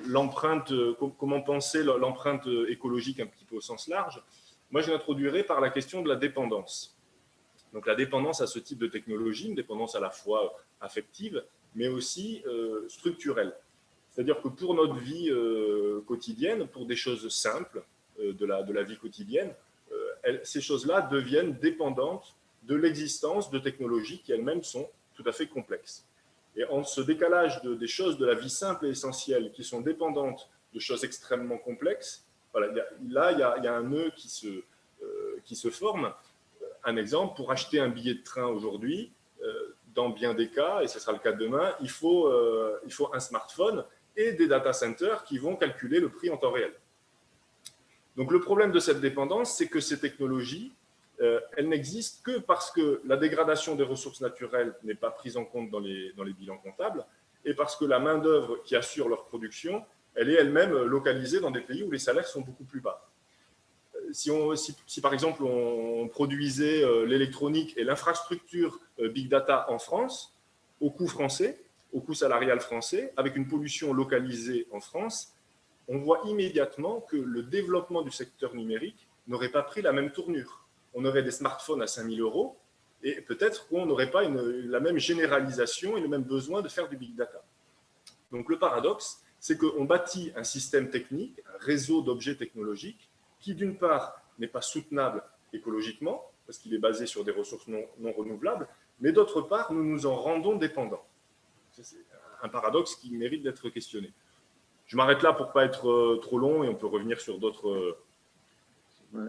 l'empreinte, comment penser l'empreinte écologique un petit peu au sens large. Moi, je l'introduirais par la question de la dépendance. Donc la dépendance à ce type de technologie, une dépendance à la fois affective, mais aussi structurelle. C'est-à-dire que pour notre vie quotidienne, pour des choses simples de la vie quotidienne, ces choses-là deviennent dépendantes de l'existence de technologies qui elles-mêmes sont tout à fait complexes. Et en ce décalage des choses de la vie simple et essentielle qui sont dépendantes de choses extrêmement complexes, voilà, il y a un nœud qui se forme. Un exemple, pour acheter un billet de train aujourd'hui, dans bien des cas, et ce sera le cas demain, il faut un smartphone et des data centers qui vont calculer le prix en temps réel. Donc le problème de cette dépendance, c'est que ces technologies, elles n'existent que parce que la dégradation des ressources naturelles n'est pas prise en compte dans les bilans comptables et parce que la main-d'œuvre qui assure leur production, elle est elle-même localisée dans des pays où les salaires sont beaucoup plus bas. Si par exemple on produisait l'électronique et l'infrastructure Big Data en France, au coût français, au coût salarial français, avec une pollution localisée en France, on voit immédiatement que le développement du secteur numérique n'aurait pas pris la même tournure. On aurait des smartphones à 5 000 € et peut-être qu'on n'aurait pas la même généralisation et le même besoin de faire du Big Data. Donc le paradoxe, c'est qu'on bâtit un système technique, un réseau d'objets technologiques qui, d'une part, n'est pas soutenable écologiquement, parce qu'il est basé sur des ressources non renouvelables, mais d'autre part, nous nous en rendons dépendants. C'est un paradoxe qui mérite d'être questionné. Je m'arrête là pour ne pas être trop long et on peut revenir sur d'autres...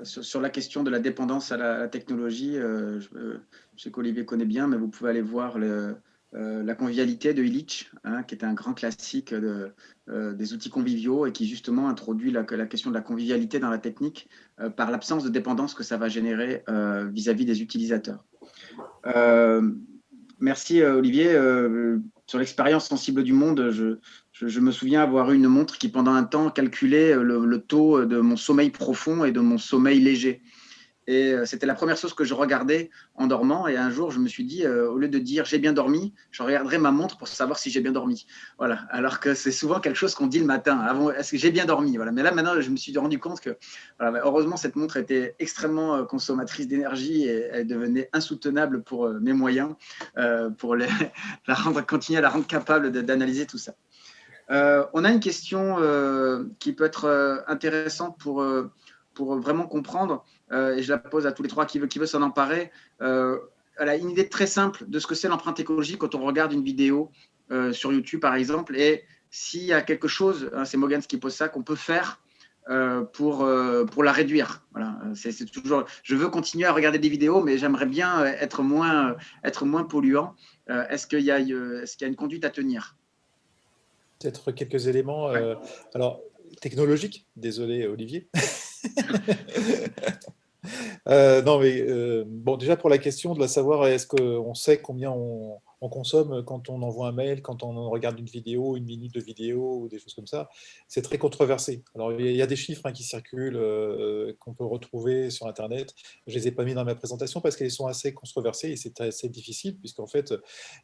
Sur la question de la dépendance à la technologie, je sais qu'Olivier connaît bien, mais vous pouvez aller voir la convivialité de Illich, hein, qui est un grand classique des outils conviviaux et qui justement introduit la question de la convivialité dans la technique par l'absence de dépendance que ça va générer vis-à-vis des utilisateurs. Merci Olivier. Sur l'expérience sensible du monde, je me souviens avoir eu une montre qui pendant un temps calculait le taux de mon sommeil profond et de mon sommeil léger. Et c'était la première chose que je regardais en dormant. Et un jour, je me suis dit, au lieu de dire j'ai bien dormi, je regarderai ma montre pour savoir si j'ai bien dormi. Voilà. Alors que c'est souvent quelque chose qu'on dit le matin. Avant, est-ce que j'ai bien dormi? Voilà. Mais là, maintenant, je me suis rendu compte que, voilà, heureusement, cette montre était extrêmement consommatrice d'énergie et elle devenait insoutenable pour mes moyens, pour continuer à la rendre capable d'analyser tout ça. On a une question qui peut être intéressante pour vraiment comprendre, et je la pose à tous les trois qui veut s'en emparer. Elle a une idée très simple de ce que c'est l'empreinte écologique quand on regarde une vidéo sur YouTube, par exemple, et s'il y a quelque chose, hein, c'est Mogans qui pose ça, qu'on peut faire pour la réduire. Voilà. C'est toujours, je veux continuer à regarder des vidéos, mais j'aimerais bien être moins polluant. Est-ce qu'il y a une conduite à tenir? Peut-être quelques éléments. Alors, technologiques, désolé Olivier. Non, mais bon, déjà pour la question de la savoir, est-ce qu'on sait combien on consomme quand on envoie un mail, quand on regarde une vidéo, une minute de vidéo ou des choses comme ça, c'est très controversé. Alors, il y a des chiffres qui circulent, qu'on peut retrouver sur Internet. Je ne les ai pas mis dans ma présentation parce qu'ils sont assez controversés et c'est assez difficile, puisqu'en fait,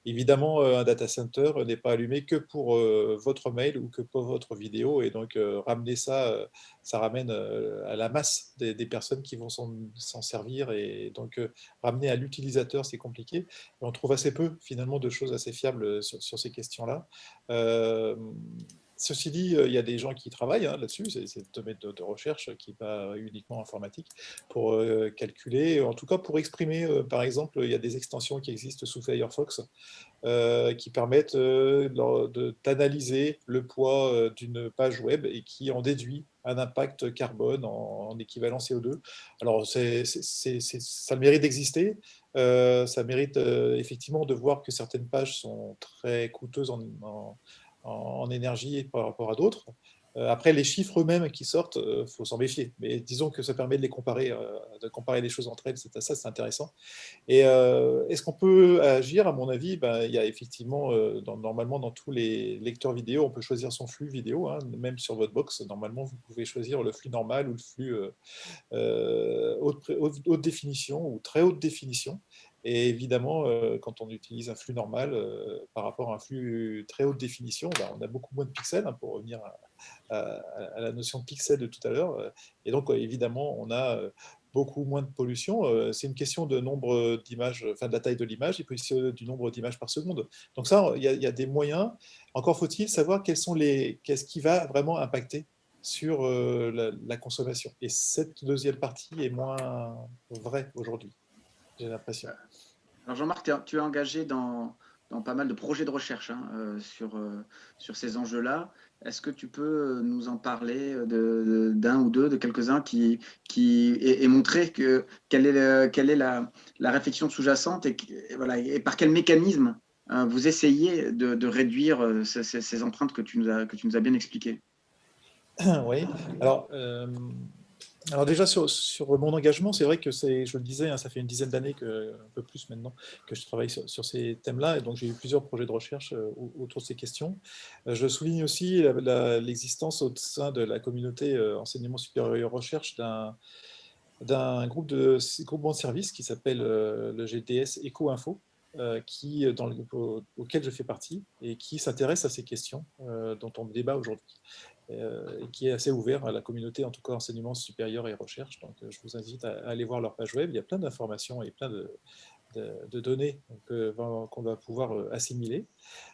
évidemment, un data center n'est pas allumé que pour votre mail ou que pour votre vidéo. Et donc, ramener ça, ça ramène à la masse des personnes qui vont s'en servir. Et donc, ramener à l'utilisateur, c'est compliqué. Et on trouve assez peu, finalement, de choses assez fiables sur ces questions-là. Ceci dit, il y a des gens qui travaillent là-dessus, c'est le domaine de recherche qui n'est pas uniquement informatique, pour calculer, en tout cas pour exprimer, par exemple, il y a des extensions qui existent sous Firefox qui permettent d'analyser le poids d'une page web et qui en déduit un impact carbone en équivalent CO2. Alors, ça a le mérite d'exister. Ça mérite effectivement de voir que certaines pages sont très coûteuses en énergie par rapport à d'autres. Après, les chiffres eux-mêmes qui sortent, faut s'en méfier. Mais disons que ça permet de comparer les choses entre elles. C'est intéressant. Et est-ce qu'on peut agir? À mon avis, ben, il y a effectivement, normalement, dans tous les lecteurs vidéo, on peut choisir son flux vidéo, hein, même sur votre box. Normalement, vous pouvez choisir le flux normal ou le flux haute définition ou très haute définition. Et évidemment, quand on utilise un flux normal par rapport à un flux très haute définition, ben, on a beaucoup moins de pixels, hein, pour revenir à la notion de pixels de tout à l'heure. Et donc, évidemment, on a beaucoup moins de pollution. C'est une question de nombre d'images, enfin de la taille de l'image, et puis aussi du nombre d'images par seconde. Donc ça, il y a des moyens. Encore faut-il savoir qu'est-ce qui va vraiment impacter sur la consommation. Et cette deuxième partie est moins vraie aujourd'hui, j'ai l'impression. Alors Jean-Marc, tu es engagé dans pas mal de projets de recherche, hein, sur ces enjeux-là. Est-ce que tu peux nous en parler d'un ou deux, de quelques-uns et montrer quelle est la réflexion sous-jacente et voilà, et par quel mécanisme vous essayez de réduire ces empreintes que tu nous as bien expliquées? Oui, alors déjà sur mon engagement, c'est vrai que je le disais, hein, ça fait une dizaine d'années, un peu plus maintenant, que je travaille sur ces thèmes-là, et donc j'ai eu plusieurs projets de recherche autour de ces questions. Je souligne aussi l'existence au sein de la communauté enseignement supérieur et recherche d'un groupement de services qui s'appelle le GDS Eco-Info, auquel je fais partie et qui s'intéresse à ces questions dont on débat aujourd'hui. Et qui est assez ouvert à la communauté, en tout cas enseignement supérieur et recherche. Donc, je vous invite à aller voir leur page web. Il y a plein d'informations et plein de données qu'on va pouvoir assimiler.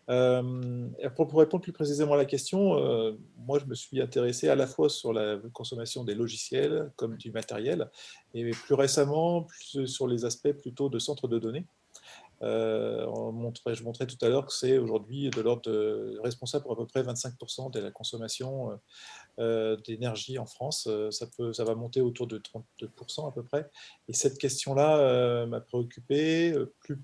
Pour répondre plus précisément à la question, moi, je me suis intéressé à la fois sur la consommation des logiciels comme du matériel, et plus récemment, plus sur les aspects plutôt de centres de données. Je montrais tout à l'heure que c'est aujourd'hui de l'ordre responsable pour à peu près 25% de la consommation d'énergie en France. Ça va monter autour de 32% à peu près. Et cette question-là m'a préoccupé plus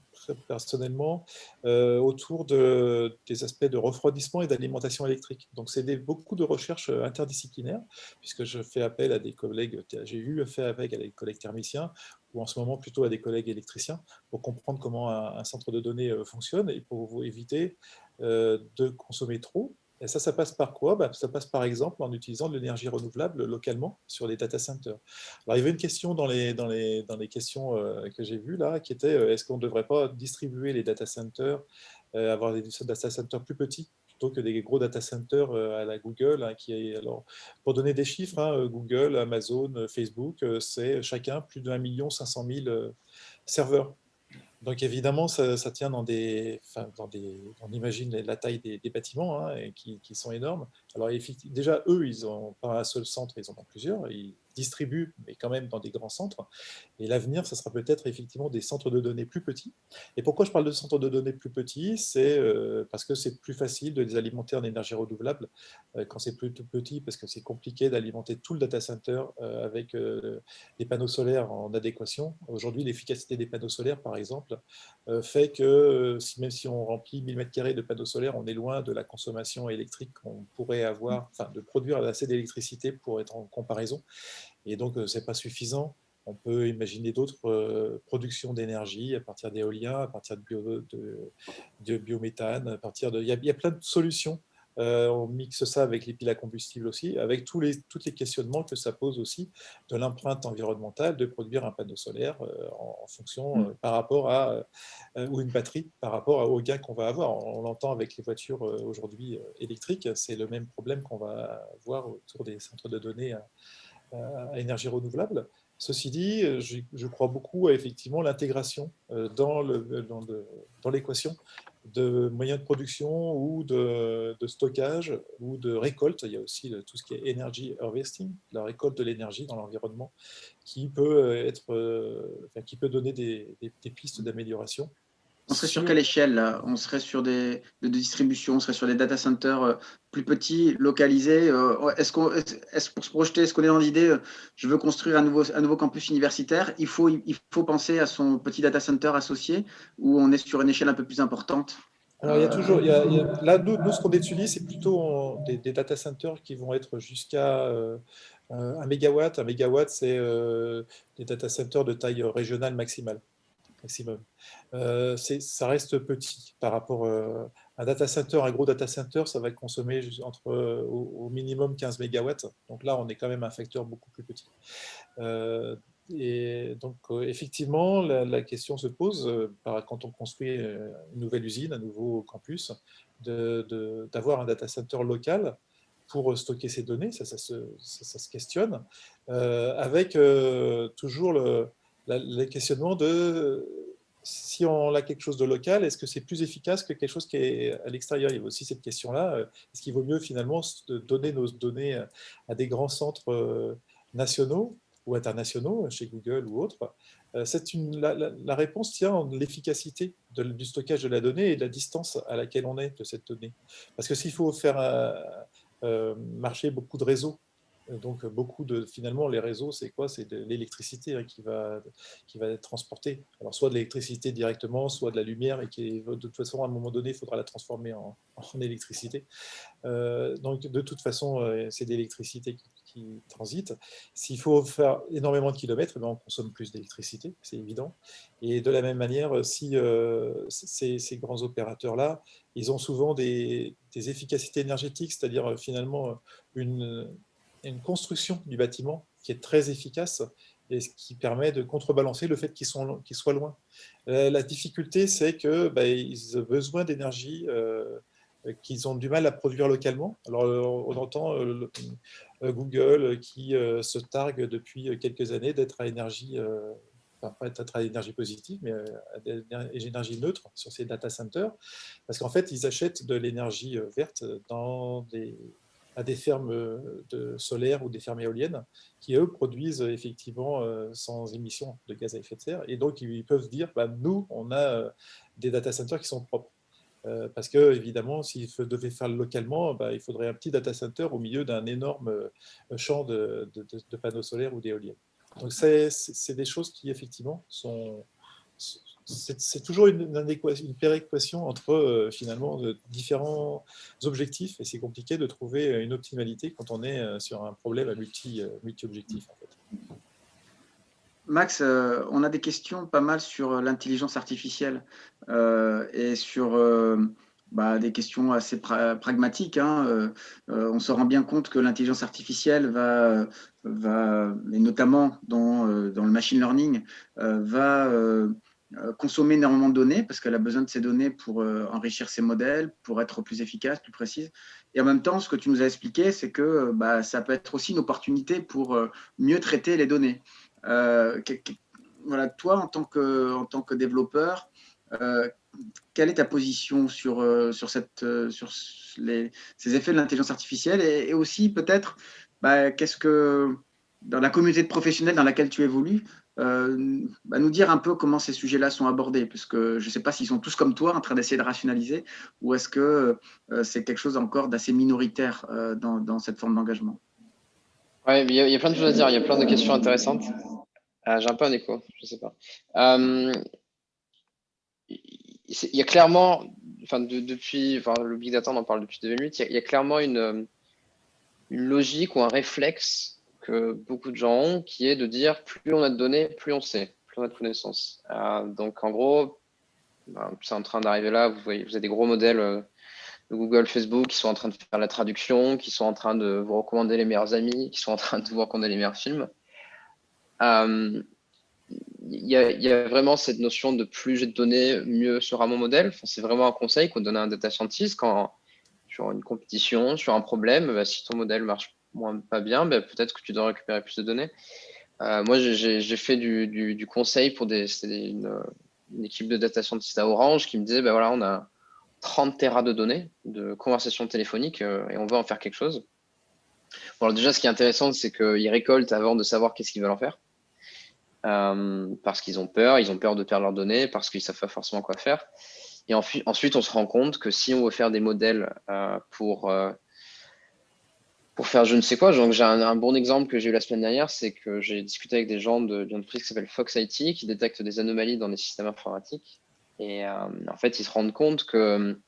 personnellement autour des aspects de refroidissement et d'alimentation électrique. Donc c'est beaucoup de recherches interdisciplinaires, puisque je fais appel à des collègues, j'ai eu fait avec à des collègues thermiciens, ou en ce moment plutôt à des collègues électriciens, pour comprendre comment un centre de données fonctionne et pour vous éviter de consommer trop. Et ça passe par quoi? Ça passe par exemple en utilisant de l'énergie renouvelable localement sur les data centers. Alors, il y avait une question dans les questions que j'ai vues là, qui était est-ce qu'on ne devrait pas distribuer les data centers, avoir des data centers plus petits plutôt que des gros data centers à la Google, hein, alors, pour donner des chiffres, hein, Google, Amazon, Facebook, c'est chacun plus d'1 500 000 serveurs. Donc évidemment, ça tient on imagine la taille des bâtiments, hein, et qui sont énormes. Alors déjà, eux, ils n'ont pas un seul centre, ils en ont plusieurs. Ils distribuent, mais quand même dans des grands centres. Et l'avenir, ça sera peut-être effectivement des centres de données plus petits. Et pourquoi je parle de centres de données plus petits? C'est parce que c'est plus facile de les alimenter en énergie renouvelable quand c'est plus tout petit, parce que c'est compliqué d'alimenter tout le data center avec des panneaux solaires en adéquation. Aujourd'hui, l'efficacité des panneaux solaires, par exemple, fait que même si on remplit 1000 m² de panneaux solaires, on est loin de la consommation électrique qu'on pourrait avoir, enfin de produire assez d'électricité pour être en comparaison. Et donc, ce n'est pas suffisant. On peut imaginer d'autres productions d'énergie à partir d'éolien, à partir de biométhane, il y a plein de solutions. On mixe ça avec les piles à combustible aussi, avec tous les questionnements que ça pose aussi de l'empreinte environnementale de produire un panneau solaire en fonction par rapport ou une batterie par rapport au gain qu'on va avoir. On l'entend avec les voitures aujourd'hui électriques, c'est le même problème qu'on va voir autour des centres de données à énergie renouvelable. Ceci dit, je crois beaucoup à effectivement l'intégration dans l'équation de moyens de production ou de stockage ou de récolte. Il y a aussi tout ce qui est energy harvesting, la récolte de l'énergie dans l'environnement, qui peut donner des pistes d'amélioration. On serait sur quelle échelle là? On serait sur de distribution, on serait sur des data centers plus petits, localisés. Pour se projeter, est-ce qu'on est dans l'idée, je veux construire un nouveau campus universitaire, il faut penser à son petit data center associé, ou on est sur une échelle un peu plus importante? Alors, il y a toujours, là, nous, ce qu'on étudie, c'est plutôt des data centers qui vont être jusqu'à 1 mégawatt. 1 mégawatt, c'est des data centers de taille régionale maximum. Ça reste petit par rapport à un data center. Un gros data center, ça va consommer au minimum 15 mégawatts. Donc là, on est quand même à un facteur beaucoup plus petit. Et donc, effectivement, la question se pose, quand on construit une nouvelle usine, un nouveau campus, d'avoir un data center local pour stocker ces données, ça se questionne, avec toujours le questionnement de si on a quelque chose de local, est-ce que c'est plus efficace que quelque chose qui est à l'extérieur? Il y a aussi cette question-là, est-ce qu'il vaut mieux finalement donner nos données à des grands centres nationaux ou internationaux, chez Google ou autres? La réponse tient en l'efficacité du stockage de la donnée et de la distance à laquelle on est de cette donnée. Parce que s'il faut faire marcher beaucoup de réseaux, donc finalement, les réseaux, c'est quoi? C'est de l'électricité qui va être transportée. Alors, soit de l'électricité directement, soit de la lumière, et de toute façon, à un moment donné, il faudra la transformer en électricité. Donc, de toute façon, c'est de l'électricité qui transite. S'il faut faire énormément de kilomètres, on consomme plus d'électricité, c'est évident. Et de la même manière, si ces grands opérateurs-là, ils ont souvent des efficacités énergétiques, c'est-à-dire finalement une construction du bâtiment qui est très efficace et ce qui permet de contrebalancer le fait qu'ils soient loin. La difficulté, c'est qu'ils ont besoin d'énergie qu'ils ont du mal à produire localement. Alors, on entend Google qui se targue depuis quelques années d'être à énergie, enfin, pas être à énergie positive, mais à énergie neutre sur ces data centers, parce qu'en fait, ils achètent de l'énergie verte à des fermes solaires ou des fermes éoliennes qui, eux, produisent effectivement sans émission de gaz à effet de serre. Et donc, ils peuvent dire, nous, on a des data centers qui sont propres. Parce que, évidemment, s'il devait faire localement, il faudrait un petit data center au milieu d'un énorme champ de panneaux solaires ou d'éoliennes. Donc, c'est des choses qui, effectivement, c'est toujours une péréquation entre, finalement, différents objectifs, et c'est compliqué de trouver une optimalité quand on est sur un problème à multi-objectifs, en fait. Max, on a des questions pas mal sur l'intelligence artificielle et sur des questions assez pragmatiques, hein. On se rend bien compte que l'intelligence artificielle et notamment dans le machine learning, va consommer énormément de données parce qu'elle a besoin de ces données pour enrichir ses modèles, pour être plus efficace, plus précise. Et en même temps, ce que tu nous as expliqué, c'est que ça peut être aussi une opportunité pour mieux traiter les données. Voilà, toi, en tant que développeur, quelle est ta position sur ces effets de l'intelligence artificielle et aussi peut-être, qu'est-ce que, dans la communauté de professionnels dans laquelle tu évolues, nous dire un peu comment ces sujets-là sont abordés, parce que je ne sais pas s'ils sont tous comme toi en train d'essayer de rationaliser, ou est-ce que c'est quelque chose encore d'assez minoritaire dans cette forme d'engagement. Ouais, il y a plein de choses à dire, il y a plein de questions intéressantes. J'ai un peu un écho, je sais pas. Il y a clairement, le big data, on en parle depuis 2008, il y a clairement une logique ou un réflexe que beaucoup de gens ont, qui est de dire plus on a de données, plus on sait, plus on a de connaissances. Donc en gros, c'est en train d'arriver là, vous avez des gros modèles de Google, Facebook qui sont en train de faire la traduction, qui sont en train de vous recommander les meilleurs amis, qui sont en train de vous recommander les meilleurs films. Il y a vraiment cette notion de plus j'ai de données, mieux sera mon modèle. Enfin, c'est vraiment un conseil qu'on donne à un data scientist quand, sur une compétition, sur un problème, si ton modèle marche pas bien, peut-être que tu dois récupérer plus de données. Moi, j'ai fait du conseil pour une équipe de data scientists à Orange qui me disait, voilà, on a 30 téras de données de conversations téléphoniques et on veut en faire quelque chose. Bon, alors déjà, ce qui est intéressant, c'est qu'ils récoltent avant de savoir qu'est-ce qu'ils veulent en faire. Parce qu'ils ont peur de perdre leurs données, parce qu'ils ne savent pas forcément quoi faire. Et ensuite, on se rend compte que si on veut faire des modèles pour faire je ne sais quoi, donc j'ai un bon exemple que j'ai eu la semaine dernière, c'est que j'ai discuté avec des gens d'une entreprise qui s'appelle Fox IT, qui détecte des anomalies dans les systèmes informatiques. Et en fait, ils se rendent compte que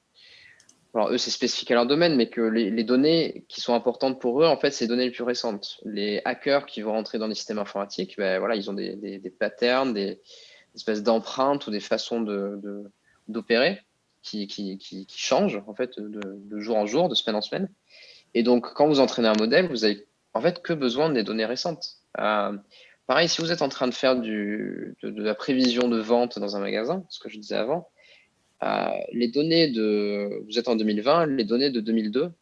alors eux, c'est spécifique à leur domaine, mais que les données qui sont importantes pour eux, en fait, c'est les données les plus récentes. Les hackers qui vont rentrer dans les systèmes informatiques, ben, voilà, ils ont des patterns, des espèces d'empreintes ou des façons d'opérer qui changent en fait de jour en jour, de semaine en semaine. Et donc, quand vous entraînez un modèle, vous avez en fait que besoin des données récentes. Pareil, si vous êtes en train de faire de la prévision de vente dans un magasin, ce que je disais avant, les données vous êtes en 2020, les données de 2002,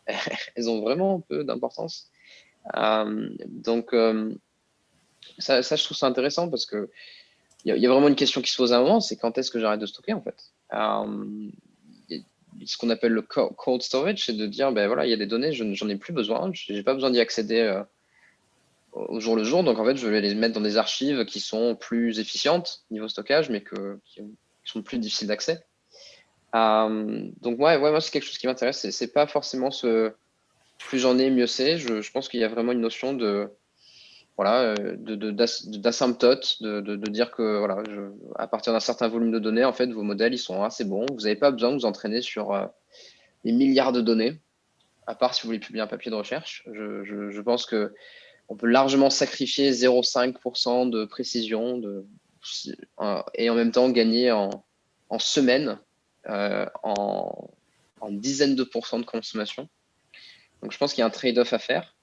elles ont vraiment peu d'importance. Donc, ça, je trouve ça intéressant parce que il y a vraiment une question qui se pose à un moment, c'est quand est-ce que j'arrête de stocker en fait. Ce qu'on appelle le cold storage, c'est de dire, ben voilà, il y a des données, j'en ai plus besoin, j'ai pas besoin d'y accéder au jour le jour, donc en fait, je vais les mettre dans des archives qui sont plus efficientes niveau stockage, mais qui sont plus difficiles d'accès. Donc ouais, moi c'est quelque chose qui m'intéresse. C'est pas forcément plus j'en ai, mieux c'est. Je pense qu'il y a vraiment une notion d'asymptote, de dire que voilà, à partir d'un certain volume de données, en fait, vos modèles ils sont assez bons. Vous n'avez pas besoin de vous entraîner sur des milliards de données, à part si vous voulez publier un papier de recherche. Je pense que on peut largement sacrifier 0,5% de précision et en même temps gagner en semaines, en dizaines de pourcents de consommation. Donc, je pense qu'il y a un trade-off à faire.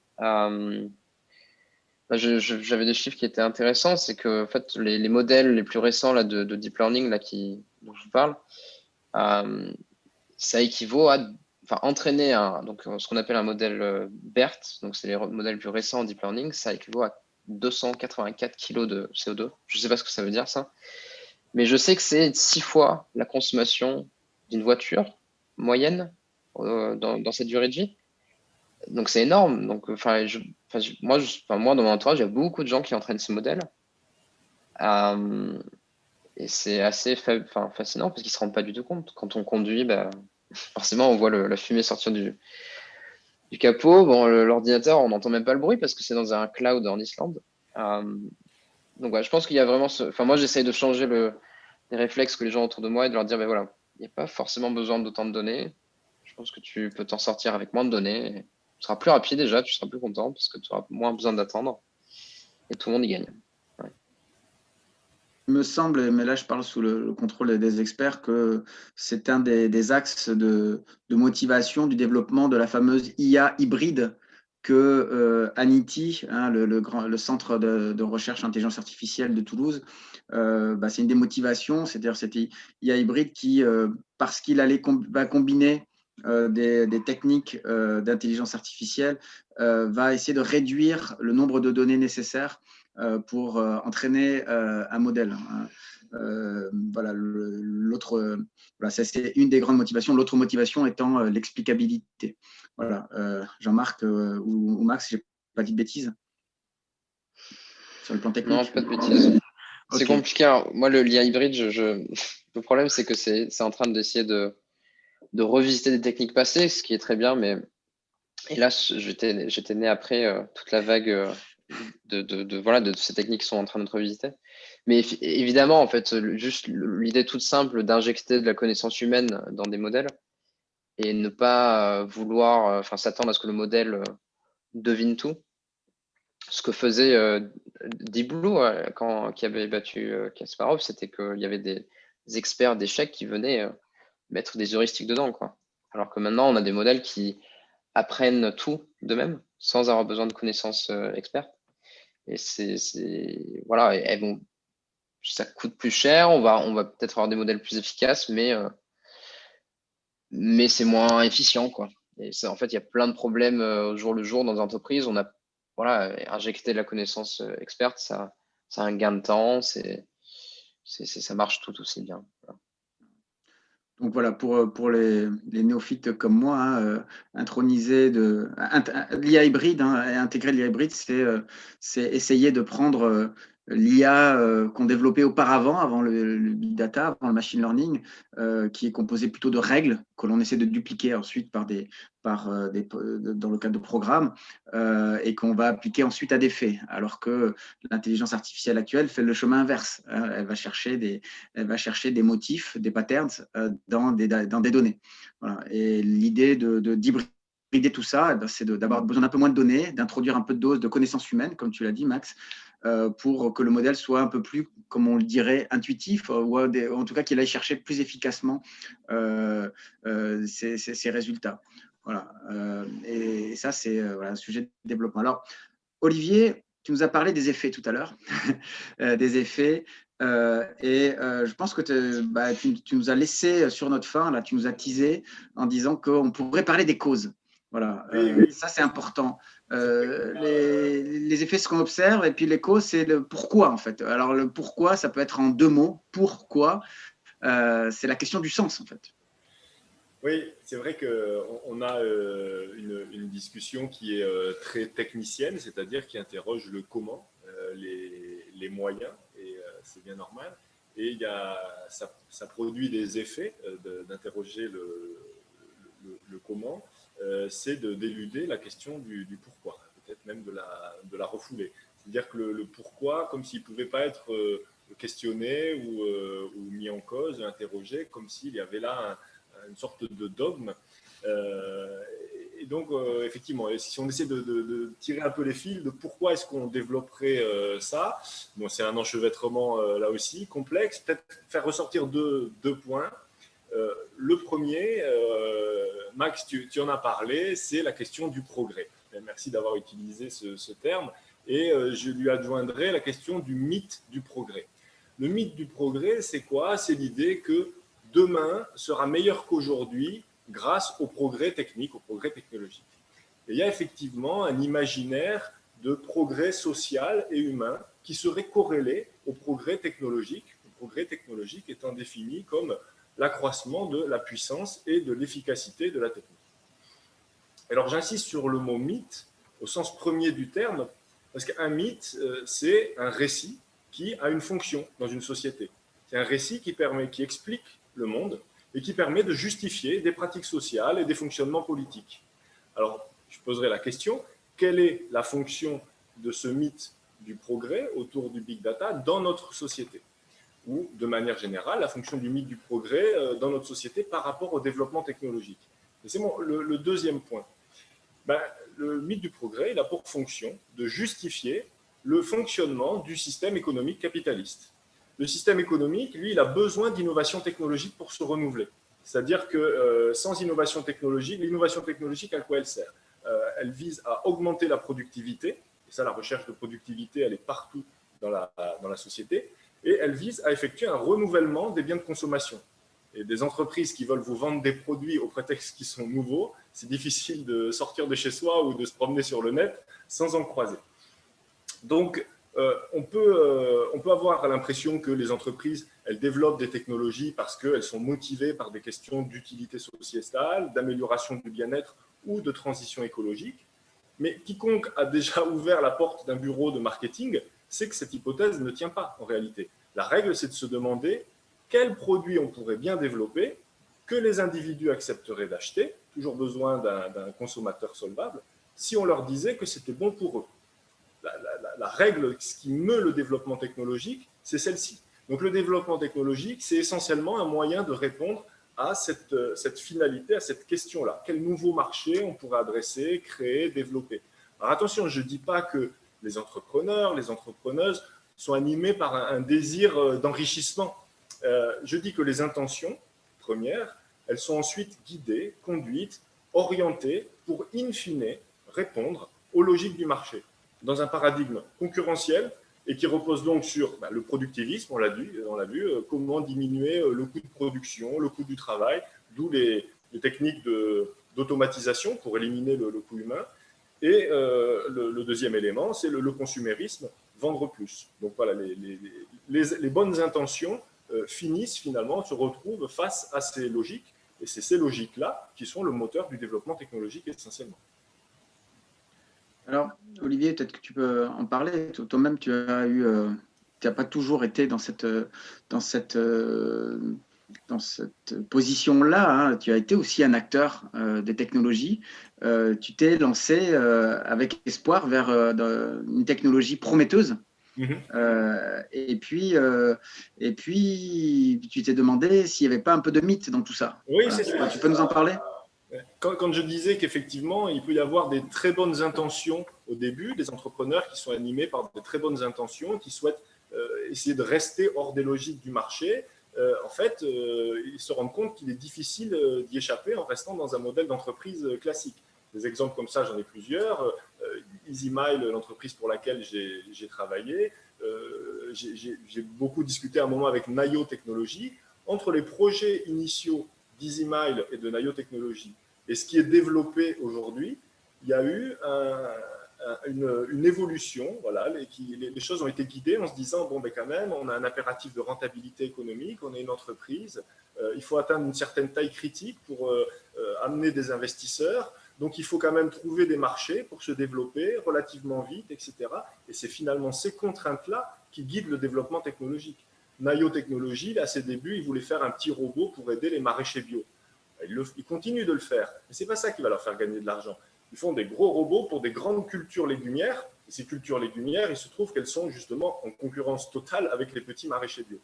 J'avais des chiffres qui étaient intéressants. C'est que en fait, les modèles les plus récents là, de deep learning là, dont je vous parle, ça équivaut à entraîner donc, ce qu'on appelle un modèle BERT, donc c'est les modèles les plus récents en deep learning, ça équivaut à 284 kg de CO2. Je ne sais pas ce que ça veut dire ça, mais je sais que c'est 6 fois la consommation d'une voiture moyenne dans cette durée de vie. Donc c'est énorme. Donc, moi, dans mon entourage, il y a beaucoup de gens qui entraînent ces modèles. Et c'est assez fascinant parce qu'ils ne se rendent pas du tout compte. Quand on conduit, forcément, on voit la fumée sortir du capot. Bon, l'ordinateur, on n'entend même pas le bruit parce que c'est dans un cloud en Islande. Donc, je pense qu'il y a vraiment moi, j'essaye de changer les réflexes que les gens autour de moi et de leur dire, voilà, il n'y a pas forcément besoin d'autant de données. Je pense que tu peux t'en sortir avec moins de données. Tu seras plus rapide déjà, tu seras plus content parce que tu auras moins besoin d'attendre. Et tout le monde y gagne. Ouais. Il me semble, mais là je parle sous le contrôle des experts, que c'est un des axes de motivation du développement de la fameuse IA hybride que Anity, le centre de recherche intelligence artificielle de Toulouse, c'est une des motivations, c'est-à-dire cette IA hybride qui, parce qu'il va combiner des techniques d'intelligence artificielle, va essayer de réduire le nombre de données nécessaires pour entraîner un modèle. Voilà, c'est une des grandes motivations. L'autre motivation étant l'explicabilité. Voilà, Jean-Marc ou Max, j'ai pas dit de bêtises sur le plan technique. Non, pas de bêtises. C'est compliqué. Alors, moi, l'IA hybride, le problème, c'est que c'est en train d'essayer de revisiter des techniques passées, ce qui est très bien, mais hélas, j'étais né après toute la vague de ces techniques qui sont en train d'être revisitées. Mais évidemment, en fait, juste l'idée toute simple d'injecter de la connaissance humaine dans des modèles et ne pas vouloir s'attendre à ce que le modèle devine tout. Ce que faisait Deep Blue qui avait battu Kasparov, c'était qu'il y avait des experts d'échecs qui venaient mettre des heuristiques dedans, quoi. Alors que maintenant, on a des modèles qui apprennent tout d'eux-mêmes sans avoir besoin de connaissances expertes. Et voilà, ça coûte plus cher, on va peut-être avoir des modèles plus efficaces, mais c'est moins efficient, quoi. Et en fait, il y a plein de problèmes au jour le jour dans les entreprises. On a injecter de la connaissance experte, ça a un gain de temps, ça marche tout aussi bien. Voilà. Donc voilà, pour les néophytes comme moi, introniser l'IA hybride, intégrer l'IA hybride, c'est essayer de prendre l'IA qu'on développait auparavant, avant le big data, avant le machine learning, qui est composé plutôt de règles que l'on essaie de dupliquer ensuite dans le cadre de programmes et qu'on va appliquer ensuite à des faits, alors que l'intelligence artificielle actuelle fait le chemin inverse. Elle va chercher des motifs, des patterns dans des données. Voilà. Et l'idée d'hybrider tout ça, c'est d'avoir besoin d'un peu moins de données, d'introduire un peu de dose de connaissances humaines, comme tu l'as dit, Max, pour que le modèle soit un peu plus, comme on le dirait, intuitif, ou en tout cas qu'il aille chercher plus efficacement ces résultats. Voilà. Et ça, c'est un sujet de développement. Alors, Olivier, tu nous as parlé des effets tout à l'heure, des effets. Je pense que tu nous as laissé sur notre faim, là, tu nous as teasé en disant qu'on pourrait parler des causes. Voilà, Oui. ça c'est important. Les effets, c'est ce qu'on observe, et puis les causes, c'est le pourquoi en fait. Alors le pourquoi, ça peut être en 2 mots. Pourquoi, c'est la question du sens en fait. Oui, c'est vrai qu'on a une discussion qui est très technicienne, c'est-à-dire qui interroge le comment, les moyens, et c'est bien normal. Et ça produit des effets d'interroger le comment, c'est d'éluder la question du pourquoi, peut-être même de la refouler. C'est-à-dire que le pourquoi, comme s'il ne pouvait pas être questionné ou mis en cause, interrogé, comme s'il y avait là une sorte de dogme. Et donc, effectivement, si on essaie de tirer un peu les fils de pourquoi est-ce qu'on développerait ça, bon, c'est un enchevêtrement là aussi complexe. Peut-être faire ressortir deux points. Le premier, Max, tu en as parlé, c'est la question du progrès. Et merci d'avoir utilisé ce terme. Et je lui adjoindrai la question du mythe du progrès. Le mythe du progrès, c'est quoi? C'est l'idée que demain sera meilleur qu'aujourd'hui grâce au progrès technique, au progrès technologique. Et il y a effectivement un imaginaire de progrès social et humain qui serait corrélé au progrès technologique. Le progrès technologique étant défini comme l'accroissement de la puissance et de l'efficacité de la technique. Alors j'insiste sur le mot mythe au sens premier du terme, parce qu'un mythe, c'est un récit qui a une fonction dans une société. C'est un récit qui explique le monde et qui permet de justifier des pratiques sociales et des fonctionnements politiques. Alors, je poserai la question, quelle est la fonction de ce mythe du progrès autour du big data dans notre société? Ou, de manière générale, la fonction du mythe du progrès dans notre société par rapport au développement technologique. Et c'est le deuxième point. Le mythe du progrès, il a pour fonction de justifier le fonctionnement du système économique capitaliste. Le système économique, lui, il a besoin d'innovation technologique pour se renouveler. C'est-à-dire que sans innovation technologique, l'innovation technologique, à quoi elle sert? Elle vise à augmenter la productivité, et ça, la recherche de productivité, elle est partout dans la société, et elle vise à effectuer un renouvellement des biens de consommation. Et des entreprises qui veulent vous vendre des produits au prétexte qu'ils sont nouveaux, c'est difficile de sortir de chez soi ou de se promener sur le net sans en croiser. Donc, on peut avoir l'impression que les entreprises, elles développent des technologies parce qu'elles sont motivées par des questions d'utilité sociétale, d'amélioration du bien-être ou de transition écologique. Mais quiconque a déjà ouvert la porte d'un bureau de marketing sait que cette hypothèse ne tient pas en réalité. La règle, c'est de se demander quels produits on pourrait bien développer, que les individus accepteraient d'acheter, toujours besoin d'un consommateur solvable, si on leur disait que c'était bon pour eux. La règle, ce qui meut le développement technologique, c'est celle-ci. Donc le développement technologique, c'est essentiellement un moyen de répondre à cette finalité, à cette question-là. Quel nouveau marché on pourrait adresser, créer, développer? Alors attention, je ne dis pas que les entrepreneurs, les entrepreneuses sont animés par un désir d'enrichissement. Je dis que les intentions premières, elles sont ensuite guidées, conduites, orientées pour, in fine, répondre aux logiques du marché, dans un paradigme concurrentiel et qui repose donc sur le productivisme, on l'a vu, comment diminuer le coût de production, le coût du travail, d'où les techniques d'automatisation pour éliminer le coût humain. Et le deuxième élément, c'est le consumérisme, vendre plus. Donc voilà, les bonnes intentions finissent finalement, se retrouvent face à ces logiques, et c'est ces logiques-là qui sont le moteur du développement technologique essentiellement. Alors, Olivier, peut-être que tu peux en parler. Toi-même, tu as eu n'as pas toujours été dans cette, dans cette, dans cette position-là, hein. Tu as été aussi un acteur des technologies. Tu t'es lancé avec espoir vers une technologie prometteuse. Et puis, tu t'es demandé s'il n'y avait pas un peu de mythe dans tout ça. Oui, Voilà. c'est ça. Tu peux nous en parler? Quand je disais qu'effectivement, il peut y avoir des très bonnes intentions au début, des entrepreneurs qui sont animés par de très bonnes intentions, qui souhaitent essayer de rester hors des logiques du marché, en fait, ils se rendent compte qu'il est difficile d'y échapper en restant dans un modèle d'entreprise classique. Des exemples comme ça, j'en ai plusieurs. EasyMile, l'entreprise pour laquelle j'ai travaillé, j'ai beaucoup discuté à un moment avec Nayo Technologies. Entre les projets initiaux d'EasyMile et de Nayo Technologies et ce qui est développé aujourd'hui, il y a eu une évolution. Voilà, les choses ont été guidées en se disant bon, ben quand même, on a un impératif de rentabilité économique, on est une entreprise, il faut atteindre une certaine taille critique pour amener des investisseurs. Donc, il faut quand même trouver des marchés pour se développer relativement vite, etc. Et c'est finalement ces contraintes-là qui guident le développement technologique. Nayo Technologies, à ses débuts, il voulait faire un petit robot pour aider les maraîchers bio. Ils continuent de le faire, mais ce n'est pas ça qui va leur faire gagner de l'argent. Ils font des gros robots pour des grandes cultures légumières. Et ces cultures légumières, il se trouve qu'elles sont justement en concurrence totale avec les petits maraîchers bio.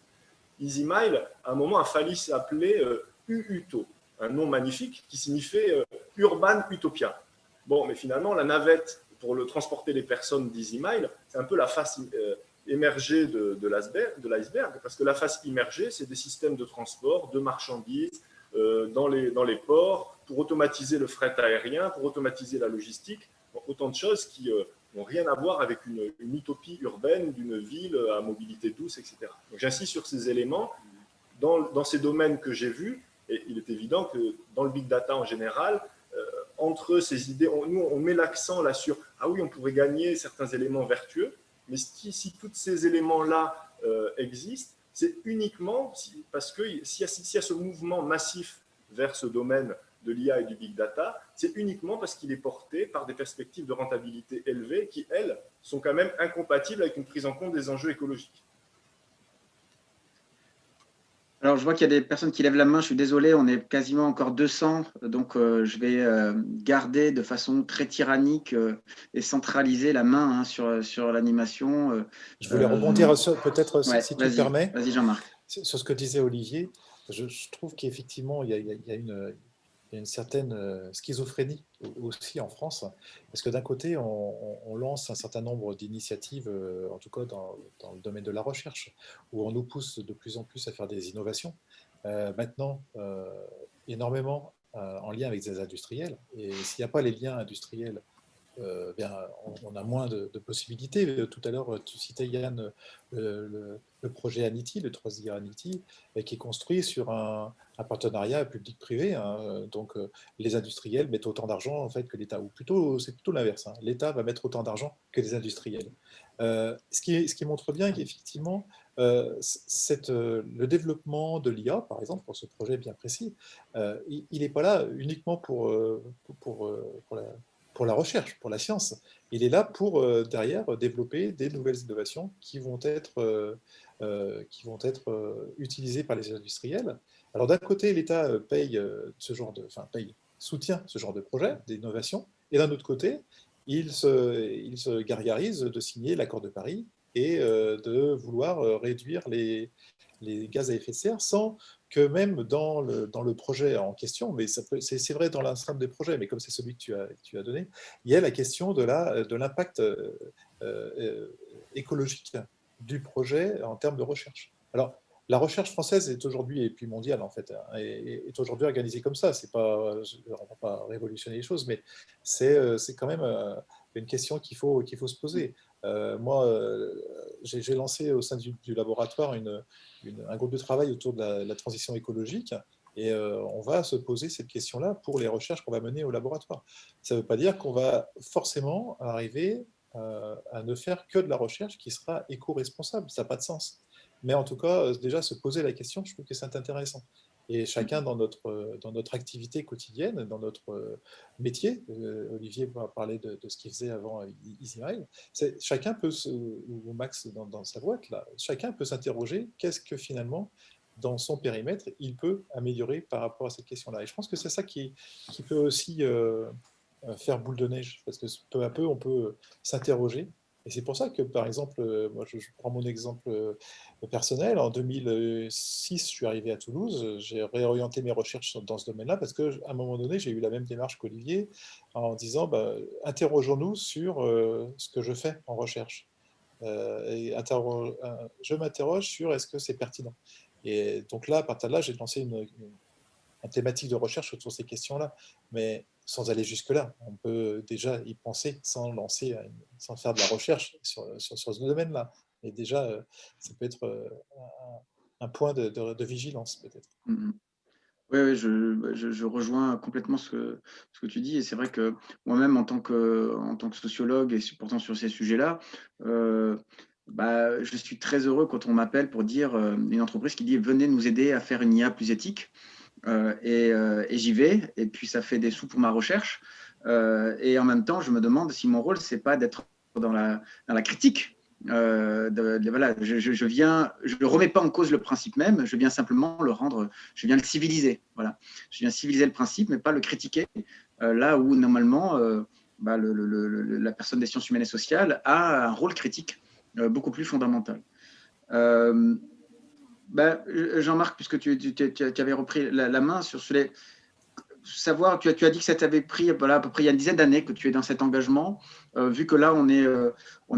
EasyMile, à un moment, a failli s'appeler UUTO, un nom magnifique qui signifiait Urban Utopia. Bon, mais finalement, la navette pour transporter les personnes d'EasyMile, c'est un peu la face émergée de l'iceberg, parce que la face immergée, c'est des systèmes de transport de marchandises dans les ports, pour automatiser le fret aérien, pour automatiser la logistique, autant de choses qui n'ont rien à voir avec une utopie urbaine d'une ville à mobilité douce, etc. Donc j'insiste sur ces éléments. Dans ces domaines que j'ai vus, et il est évident que dans le big data en général, entre ces idées, nous on met l'accent là sur ah oui, on pourrait gagner certains éléments vertueux, mais si tous ces éléments-là existent, c'est uniquement parce que s'il y a ce mouvement massif vers ce domaine de l'IA et du big data, c'est uniquement parce qu'il est porté par des perspectives de rentabilité élevées qui, elles, sont quand même incompatibles avec une prise en compte des enjeux écologiques. Alors, je vois qu'il y a des personnes qui lèvent la main. Je suis désolé, on est quasiment encore 200. Donc, je vais garder de façon très tyrannique et centraliser la main hein, sur l'animation. Je voulais rebondir peut-être, ouais, si tu le permets. Vas-y, Jean-Marc. Sur ce que disait Olivier, je trouve qu'effectivement, il y a une certaine schizophrénie aussi en France, parce que d'un côté, on lance un certain nombre d'initiatives, en tout cas dans le domaine de la recherche, où on nous pousse de plus en plus à faire des innovations. Maintenant, énormément en lien avec des industriels, et s'il n'y a pas les liens industriels, bien, on a moins de possibilités. Tout à l'heure, tu citais Yann le projet Anity, le 3D Anity, qui est construit sur un partenariat public-privé. Hein. Donc, les industriels mettent autant d'argent en fait que l'État, ou plutôt c'est plutôt l'inverse. Hein. L'État va mettre autant d'argent que les industriels. Ce qui montre bien qu'effectivement, le développement de l'IA, par exemple, pour ce projet bien précis, il n'est pas là uniquement pour la recherche, pour la science. Il est là pour, derrière, développer des nouvelles innovations qui vont être utilisées par les industriels. Alors d'un côté, l'État soutient ce genre de projet d'innovation, et d'un autre côté, il se gargarise de signer l'accord de Paris et de vouloir réduire les gaz à effet de serre sans que même dans le projet en question, mais c'est vrai dans l'ensemble des projets, mais comme c'est celui que tu as donné, il y a la question de l'impact écologique du projet en termes de recherche. Alors, la recherche française est aujourd'hui, et puis mondiale en fait, hein, est aujourd'hui organisée comme ça. On ne va pas révolutionner les choses, mais c'est quand même une question qu'il faut se poser. Moi, j'ai lancé au sein du laboratoire un groupe de travail autour de la transition écologique, et on va se poser cette question-là pour les recherches qu'on va mener au laboratoire. Ça ne veut pas dire qu'on va forcément arriver à ne faire que de la recherche qui sera éco-responsable. Ça n'a pas de sens. Mais en tout cas, déjà se poser la question, je trouve que c'est intéressant. Et chacun dans notre activité quotidienne, dans notre métier, Olivier parlait de ce qu'il faisait avant EasyMile, chacun peut, ou Max dans sa boîte, là, chacun peut s'interroger qu'est-ce que finalement, dans son périmètre, il peut améliorer par rapport à cette question-là. Et je pense que c'est ça qui peut aussi faire boule de neige, parce que peu à peu, on peut s'interroger. Et c'est pour ça que, par exemple, moi, je prends mon exemple personnel. En 2006, je suis arrivé à Toulouse. J'ai réorienté mes recherches dans ce domaine-là parce qu'à un moment donné, j'ai eu la même démarche qu'Olivier en disant bah, interrogeons-nous sur ce que je fais en recherche. Je m'interroge sur est-ce que c'est pertinent. Et donc là, à partir de là, j'ai lancé une thématique de recherche autour de ces questions-là. Mais sans aller jusque-là, on peut déjà y penser sans faire de la recherche sur ce domaine-là. Et déjà, ça peut être un point de vigilance, peut-être. Oui, je rejoins complètement ce que tu dis. Et c'est vrai que moi-même, en tant que sociologue et pourtant sur ces sujets-là, je suis très heureux quand on m'appelle pour dire une entreprise qui dit venez nous aider à faire une IA plus éthique. Et j'y vais. Et puis, ça fait des sous pour ma recherche. Et en même temps, je me demande si mon rôle, c'est pas d'être dans la critique. Voilà, je ne remets pas en cause le principe même, je viens simplement je viens le civiliser. Voilà. Je viens civiliser le principe, mais pas le critiquer. Là où, normalement, la personne des sciences humaines et sociales a un rôle critique beaucoup plus fondamental. Jean-Marc, puisque tu avais repris la main sur savoir, tu as dit que ça t'avait pris à peu près il y a une dizaine d'années que tu es dans cet engagement, vu que là on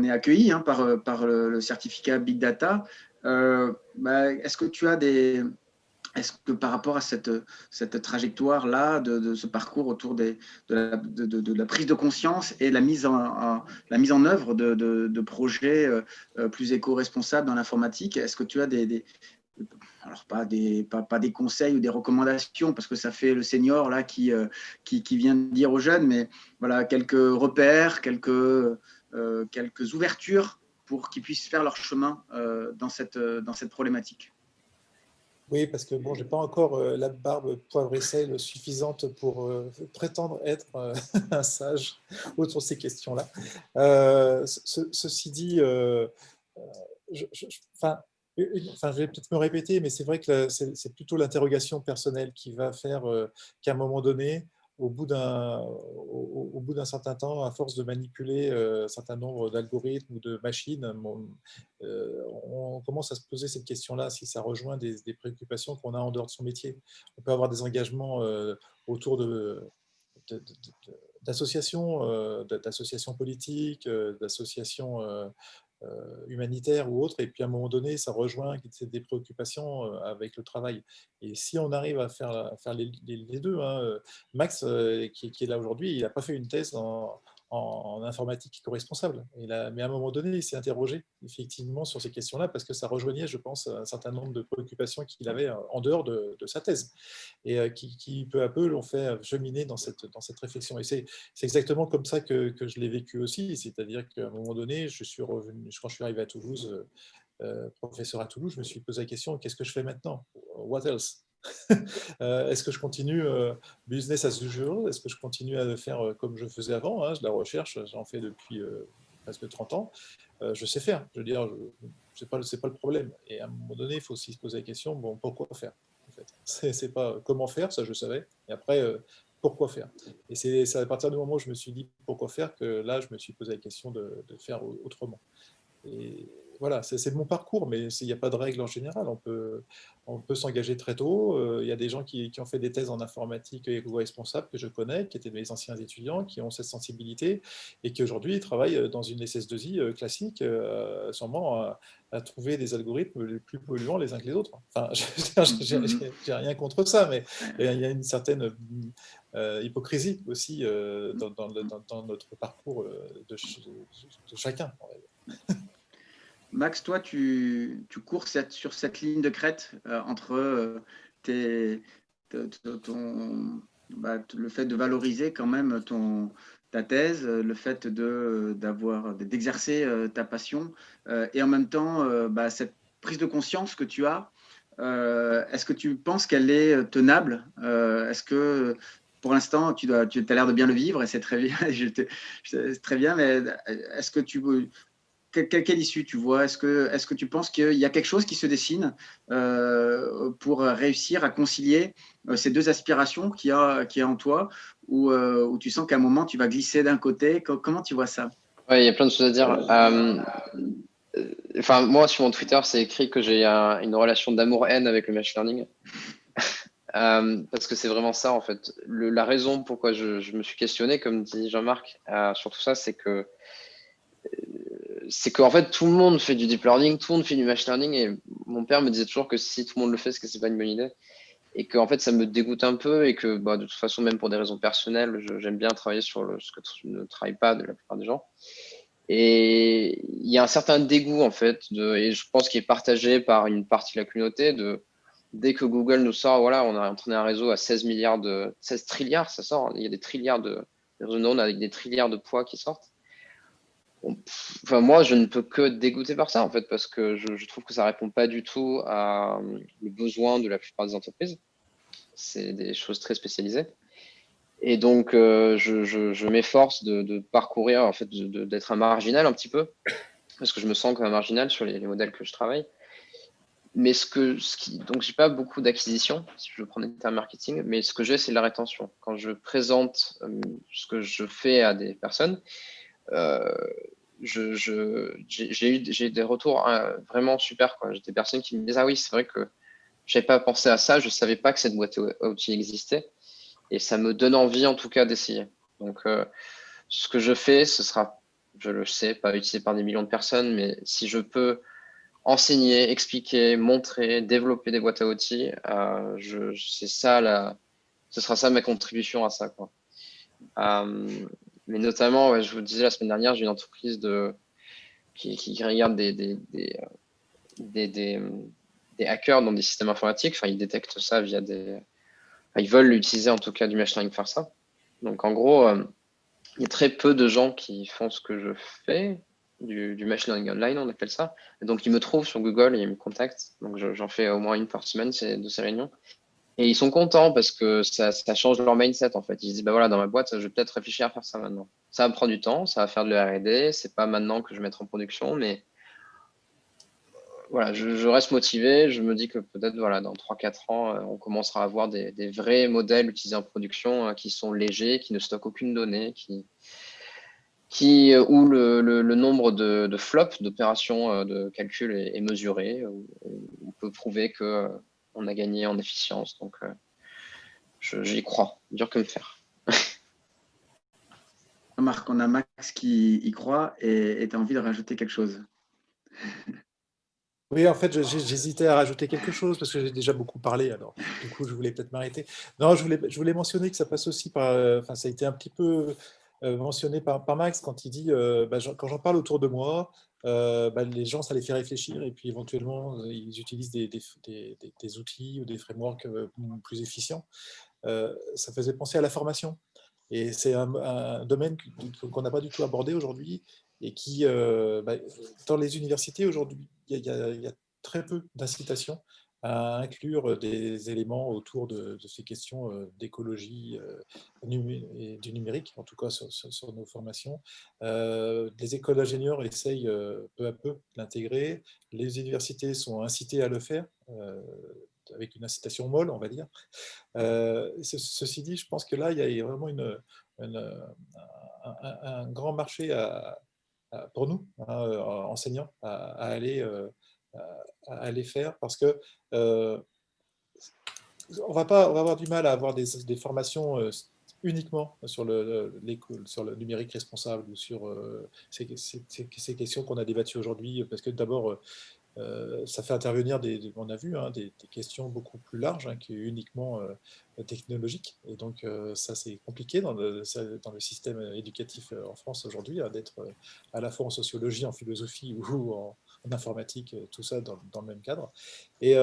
est accueilli par le certificat Big Data. Est-ce que tu as est-ce que par rapport à cette trajectoire-là, de ce parcours autour de la prise de conscience et la mise en œuvre de projets plus éco-responsables dans l'informatique, est-ce que tu as alors pas des conseils ou des recommandations, parce que ça fait le senior là qui vient de dire aux jeunes, mais voilà, quelques repères, quelques ouvertures pour qu'ils puissent faire leur chemin dans cette problématique. Oui, parce que bon, j'ai pas encore la barbe poivre et sel suffisante pour prétendre être un sage autour de ces questions-là. Ceci dit, je vais peut-être me répéter, mais c'est vrai que c'est plutôt l'interrogation personnelle qui va faire qu'à un moment donné, au bout d'un certain temps, à force de manipuler un certain nombre d'algorithmes ou de machines, on commence à se poser cette question-là, si ça rejoint des préoccupations qu'on a en dehors de son métier. On peut avoir des engagements autour d'associations politiques, d'associations humanitaires ou autres, et puis à un moment donné, ça rejoint des préoccupations avec le travail. Et si on arrive à faire les deux, hein, Max, qui est là aujourd'hui, il n'a pas fait une thèse en informatique éco-responsable. Mais à un moment donné, il s'est interrogé effectivement sur ces questions-là parce que ça rejoignait, je pense, un certain nombre de préoccupations qu'il avait en dehors de sa thèse et qui peu à peu l'ont fait cheminer dans cette réflexion. Et c'est exactement comme ça que je l'ai vécu aussi, c'est-à-dire qu'à un moment donné, quand je suis arrivé à Toulouse, professeur à Toulouse, je me suis posé la question, qu'est-ce que je fais maintenant? What else? Est-ce que je continue business as usual? Est-ce que je continue à faire comme je faisais avant, hein, de la recherche, j'en fais depuis presque 30 ans. Je sais faire, je veux dire, c'est pas le problème. Et à un moment donné, il faut aussi se poser la question, bon, pourquoi faire en fait? C'est pas comment faire, ça je savais, et après, pourquoi faire? Et c'est à partir du moment où je me suis dit pourquoi faire que là, je me suis posé la question de faire autrement. Et voilà, c'est mon parcours, mais il n'y a pas de règle en général. On peut s'engager très tôt. Il y a des gens qui ont fait des thèses en informatique éco-responsable que je connais, qui étaient mes anciens étudiants, qui ont cette sensibilité et qui aujourd'hui travaillent dans une SS2I classique, sûrement à trouver des algorithmes les plus polluants les uns que les autres. Enfin, j'ai rien contre ça, mais il y a une certaine hypocrisie aussi dans notre parcours de chacun. Max, toi, tu cours sur cette ligne de crête entre le fait de valoriser quand même ta thèse, le fait d'exercer ta passion, et en même temps cette prise de conscience que tu as est-ce que tu penses qu'elle est tenable? Est-ce que pour l'instant, tu as l'air de bien le vivre et c'est très bien, c'est très bien, mais est-ce que quelle issue tu vois? Est-ce que tu penses qu'il y a quelque chose qui se dessine pour réussir à concilier ces deux aspirations qu'il y a en toi, ou tu sens qu'à un moment tu vas glisser d'un côté? Comment tu vois ça? Ouais, il y a plein de choses à dire. Enfin, moi, sur mon Twitter, c'est écrit que j'ai une relation d'amour-haine avec le machine learning. Parce que c'est vraiment ça, en fait. La raison pourquoi je me suis questionné, comme dit Jean-Marc, sur tout ça, c'est qu'en fait, tout le monde fait du deep learning, tout le monde fait du machine learning, et mon père me disait toujours que si tout le monde le fait, c'est que c'est pas une bonne idée. Et que, en fait, ça me dégoûte un peu, et que, bah, de toute façon, même pour des raisons personnelles, j'aime bien travailler sur ce que ne travaille pas de la plupart des gens. Et il y a un certain dégoût, en fait, et je pense qu'il est partagé par une partie de la communauté, dès que Google nous sort, voilà, on a entraîné un réseau à 16 trilliards, ça sort, il y a des trilliards de réseaux neurones avec des trilliards de poids qui sortent. Enfin, moi, je ne peux que être dégoûté par ça, en fait, parce que je trouve que ça répond pas du tout à les besoins de la plupart des entreprises. C'est des choses très spécialisées. Et donc, je m'efforce de parcourir, en fait, d'être un marginal un petit peu, parce que je me sens comme un marginal sur les modèles que je travaille. Mais donc, j'ai pas beaucoup d'acquisition, si je veux prendre des termes marketing, mais ce que j'ai, c'est de la rétention. Quand je présente ce que je fais à des personnes, euh, j'ai eu des retours vraiment super, quoi. J'ai des personnes qui me disent, ah oui, c'est vrai que j'avais pas pensé à ça, je savais pas que cette boîte à outils existait, et ça me donne envie, en tout cas, d'essayer. Donc, ce que je fais, ce sera, je le sais, pas utilisé par des millions de personnes, mais si je peux enseigner, expliquer, montrer, développer des boîtes à outils, c'est ça ce sera ça ma contribution à ça, quoi. Mais notamment, ouais, je vous disais la semaine dernière, j'ai une entreprise qui regarde des hackers dans des systèmes informatiques. Enfin, ils détectent ça via ils veulent utiliser en tout cas du machine learning pour faire ça. Donc en gros, il y a très peu de gens qui font ce que je fais, du machine learning online, on appelle ça. Et donc ils me trouvent sur Google et ils me contactent. Donc j'en fais au moins une par semaine de ces réunions. Et ils sont contents parce que ça change leur mindset en fait. Ils se disent, bah voilà, dans ma boîte, je vais peut-être réfléchir à faire ça maintenant. Ça va me prendre du temps, ça va faire de la R&D, c'est pas maintenant que je vais mettre en production, mais voilà, je reste motivé. Je me dis que peut-être voilà, dans 3-4 ans, on commencera à avoir des vrais modèles utilisés en production qui sont légers, qui ne stockent aucune donnée, où le nombre de flops, d'opérations de calcul est mesuré, où on peut prouver que on a gagné en efficience. Donc, j'y crois, dur que me faire. Marc, on a Max qui y croit et tu as envie de rajouter quelque chose. Oui, en fait, j'hésitais à rajouter quelque chose parce que j'ai déjà beaucoup parlé, alors du coup, je voulais peut-être m'arrêter. Non, je voulais mentionner que ça passe aussi par, enfin, ça a été un petit peu mentionné par Max quand il dit, bah, quand j'en parle autour de moi, bah, les gens, ça les fait réfléchir et puis éventuellement, ils utilisent des outils ou des frameworks plus efficients. Ça faisait penser à la formation. Et c'est un domaine qu'on n'a pas du tout abordé aujourd'hui et qui, bah, dans les universités aujourd'hui, il y a très peu d'incitation à inclure des éléments autour de ces questions d'écologie et du numérique, en tout cas sur nos formations. Les écoles d'ingénieurs essayent peu à peu de l'intégrer. Les universités sont incitées à le faire, avec une incitation molle, on va dire. Ceci dit, je pense que là, il y a vraiment un grand marché pour nous, hein, enseignants, à aller faire parce que on va avoir du mal à avoir des formations uniquement sur le numérique responsable ou sur ces questions qu'on a débattues aujourd'hui, parce que d'abord, ça fait intervenir, on a vu, hein, des questions beaucoup plus larges hein, qui est uniquement technologiques. Et donc, ça, c'est compliqué dans le système éducatif en France aujourd'hui, hein, d'être à la fois en sociologie, en philosophie ou en informatique, tout ça dans le même cadre. Et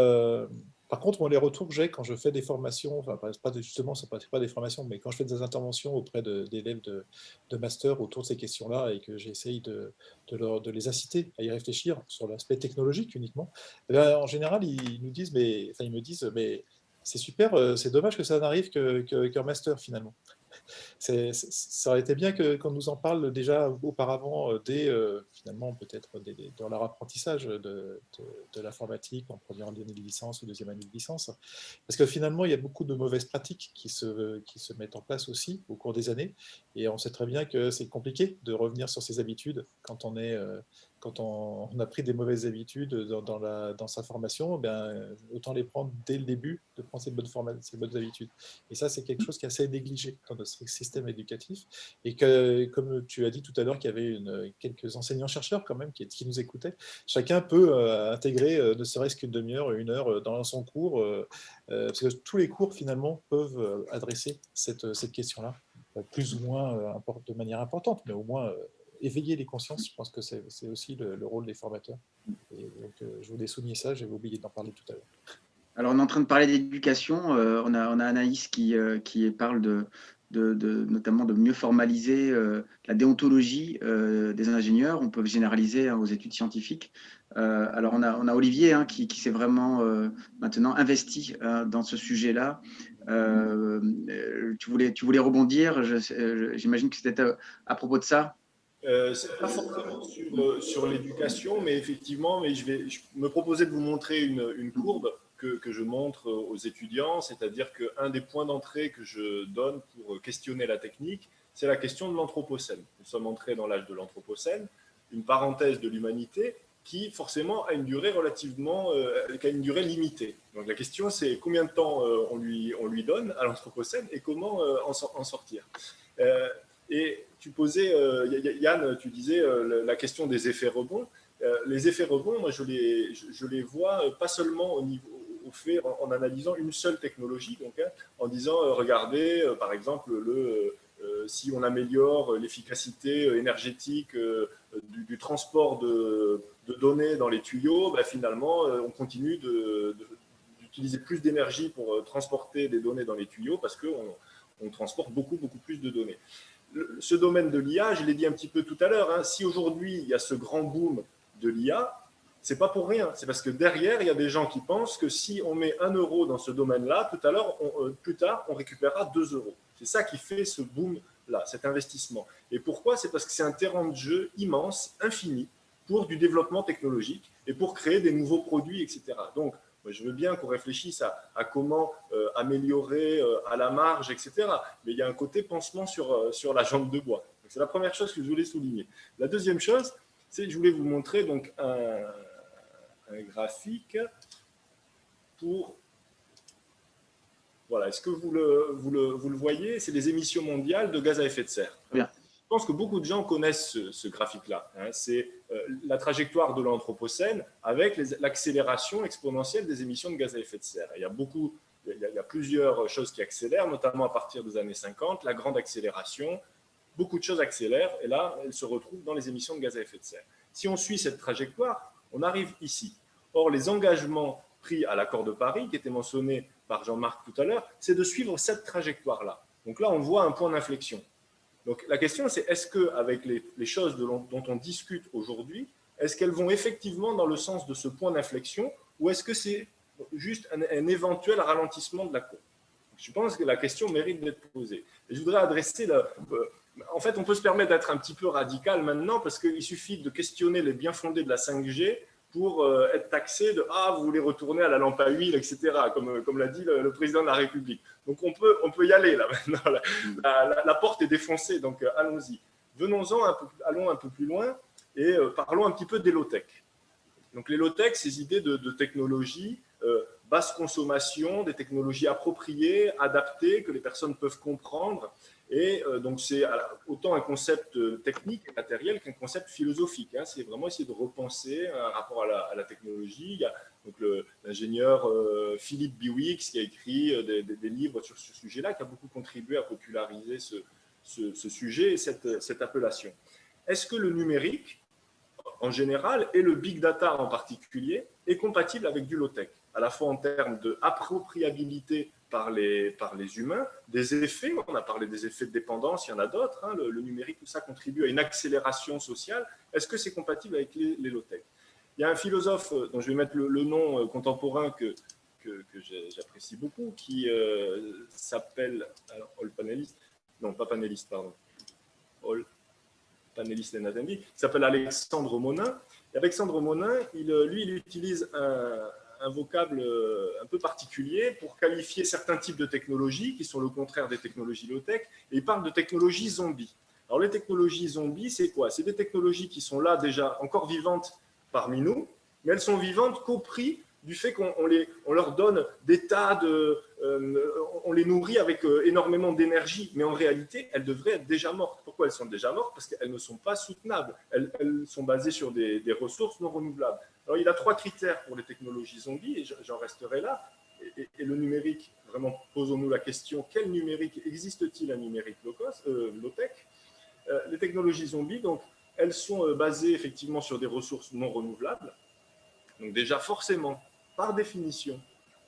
Par contre, moi, les retours que j'ai quand je fais des formations, enfin, justement, ce n'est pas des formations, mais quand je fais des interventions auprès d'élèves de master autour de ces questions-là et que j'essaye de les inciter à y réfléchir sur l'aspect technologique uniquement, eh bien, en général, ils nous disent, ils me disent, mais c'est super, c'est dommage que ça n'arrive qu'en master finalement. Ça aurait été bien qu'on nous en parle déjà auparavant, finalement, peut-être dans leur apprentissage de l'informatique, en première année de licence ou deuxième année de licence. Parce que finalement, il y a beaucoup de mauvaises pratiques qui se mettent en place aussi au cours des années. Et on sait très bien que c'est compliqué de revenir sur ses habitudes quand on a pris des mauvaises habitudes dans sa formation, autant les prendre dès le début, de prendre ces bonnes habitudes. Et ça, c'est quelque chose qui est assez négligé dans notre système éducatif. Et que, comme tu as dit tout à l'heure, qu'il y avait quelques enseignants-chercheurs quand même qui nous écoutaient. Chacun peut intégrer ne serait-ce qu'une demi-heure, une heure dans son cours, parce que tous les cours finalement peuvent adresser cette question-là, plus ou moins de manière importante, mais au moins éveiller les consciences. Je pense que c'est aussi le rôle des formateurs. Et donc, je voulais souligner ça, j'avais oublié d'en parler tout à l'heure. Alors, on est en train de parler d'éducation. On a Anaïs qui parle notamment de mieux formaliser la déontologie des ingénieurs. On peut généraliser aux études scientifiques. Alors, on a Olivier qui s'est vraiment maintenant investi dans ce sujet-là. Tu voulais rebondir. J'imagine que c'était à propos de ça. C'est pas forcément sur l'éducation, mais effectivement, je me proposais de vous montrer une courbe que je montre aux étudiants, c'est-à-dire qu'un des points d'entrée que je donne pour questionner la technique, c'est la question de l'Anthropocène. Nous sommes entrés dans l'âge de l'Anthropocène, une parenthèse de l'humanité qui forcément a une durée qui a une durée limitée. Donc la question, c'est combien de temps on lui donne à l'Anthropocène et comment en sortir. Et tu posais, Yann, tu disais la question des effets rebonds. Les effets rebonds, moi, je les vois pas seulement au fait en analysant une seule technologie, donc, en disant, regardez, par exemple, si on améliore l'efficacité énergétique du transport de données dans les tuyaux, finalement, on continue d'utiliser plus d'énergie pour transporter des données dans les tuyaux parce qu'on transporte beaucoup, beaucoup plus de données. Ce domaine de l'IA, je l'ai dit un petit peu tout à l'heure, si aujourd'hui il y a ce grand boom de l'IA, c'est pas pour rien. C'est parce que derrière, il y a des gens qui pensent que si on met 1 euro dans ce domaine-là, plus tard, on récupérera 2 euros. C'est ça qui fait ce boom-là, cet investissement. Et pourquoi? C'est parce que c'est un terrain de jeu immense, infini, pour du développement technologique et pour créer des nouveaux produits, etc. Donc, je veux bien qu'on réfléchisse à comment améliorer à la marge, etc. Mais il y a un côté pansement sur la jambe de bois. C'est la première chose que je voulais souligner. La deuxième chose, c'est que je voulais vous montrer donc un graphique pour... Voilà, est-ce que vous le voyez? C'est les émissions mondiales de gaz à effet de serre. Bien. Je pense que beaucoup de gens connaissent ce graphique-là. C'est la trajectoire de l'Anthropocène avec l'accélération exponentielle des émissions de gaz à effet de serre. Il y a plusieurs choses qui accélèrent, notamment à partir des années 50, la grande accélération. Beaucoup de choses accélèrent et là, elles se retrouvent dans les émissions de gaz à effet de serre. Si on suit cette trajectoire, on arrive ici. Or, les engagements pris à l'accord de Paris, qui étaient mentionnés par Jean-Marc tout à l'heure, c'est de suivre cette trajectoire-là. Donc là, on voit un point d'inflexion. Donc la question, c'est est-ce qu'avec les choses dont on discute aujourd'hui, est-ce qu'elles vont effectivement dans le sens de ce point d'inflexion ou est-ce que c'est juste un éventuel ralentissement de la courbe? Je pense que la question mérite d'être posée. Et je voudrais adresser... En fait, on peut se permettre d'être un petit peu radical maintenant parce qu'il suffit de questionner les bien-fondés de la 5G pour être taxé de « Ah, vous voulez retourner à la lampe à huile, etc. » comme l'a dit le président de la République. Donc, on peut y aller là maintenant. La porte est défoncée, donc allons-y. Allons un peu plus loin et parlons un petit peu des low-tech. Donc, les low-tech, ces idées de technologie basse consommation, des technologies appropriées, adaptées, que les personnes peuvent comprendre. Et donc, c'est autant un concept technique et matériel qu'un concept philosophique. C'est vraiment essayer de repenser un rapport à la technologie. Il y a donc l'ingénieur Philippe Biwix qui a écrit des livres sur ce sujet-là, qui a beaucoup contribué à populariser ce sujet et cette appellation. Est-ce que le numérique, en général, et le big data en particulier, est compatible avec du low-tech? à la fois en termes d'appropriabilité par les humains, des effets, on a parlé des effets de dépendance, il y en a d'autres, hein, le numérique, tout ça contribue à une accélération sociale. Est-ce que c'est compatible avec les low-tech? Il y a un philosophe dont je vais mettre le nom contemporain que j'apprécie beaucoup, qui s'appelle, alors, Hall Panelist, non pas Panelist, pardon, Hall Panelist and Attendee, qui s'appelle Alexandre Monin. Et Alexandre Monin, lui, il utilise un vocable un peu particulier pour qualifier certains types de technologies qui sont le contraire des technologies low-tech, et il parle de technologies zombies. Alors les technologies zombies, c'est quoi? C'est des technologies qui sont là déjà encore vivantes parmi nous, mais elles sont vivantes qu'au prix du fait qu'on leur donne des tas de... on les nourrit avec énormément d'énergie, mais en réalité, elles devraient être déjà mortes. Pourquoi elles sont déjà mortes? Parce qu'elles ne sont pas soutenables. Elles sont basées sur des ressources non renouvelables. Alors, il y a 3 critères pour les technologies zombies, et j'en resterai là. Et le numérique, vraiment, posons-nous la question, quel numérique, existe-t-il un numérique low-tech? Les technologies zombies, donc, elles sont basées effectivement sur des ressources non renouvelables. Donc déjà, forcément, par définition,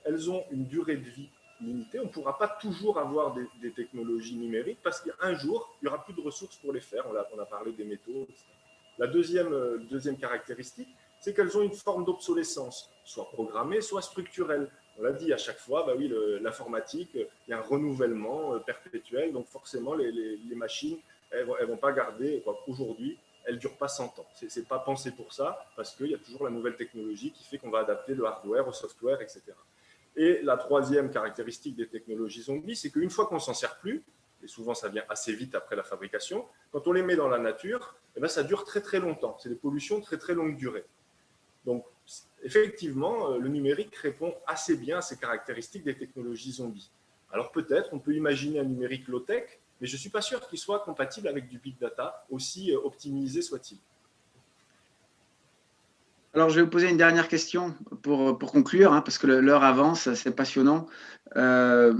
elles ont une durée de vie limitée. On ne pourra pas toujours avoir des technologies numériques parce qu'un jour, il n'y aura plus de ressources pour les faire. On a parlé des métaux, etc. La deuxième caractéristique, c'est qu'elles ont une forme d'obsolescence, soit programmée, soit structurelle. On l'a dit à chaque fois, bah oui, l'informatique, il y a un renouvellement perpétuel, donc forcément, les machines, elles ne vont pas garder, aujourd'hui, elle ne dure pas 100 ans. Ce n'est pas pensé pour ça, parce qu'il y a toujours la nouvelle technologie qui fait qu'on va adapter le hardware au software, etc. Et la troisième caractéristique des technologies zombies, c'est qu'une fois qu'on ne s'en sert plus, et souvent ça vient assez vite après la fabrication, quand on les met dans la nature, eh bien, ça dure très très longtemps. C'est des pollutions très très longue durée. Donc, effectivement, le numérique répond assez bien à ces caractéristiques des technologies zombies. Alors peut-être, on peut imaginer un numérique low-tech, mais je ne suis pas sûr qu'il soit compatible avec du big data, aussi optimisé soit-il. Alors, je vais vous poser une dernière question pour conclure, hein, parce que l'heure avance, c'est passionnant. On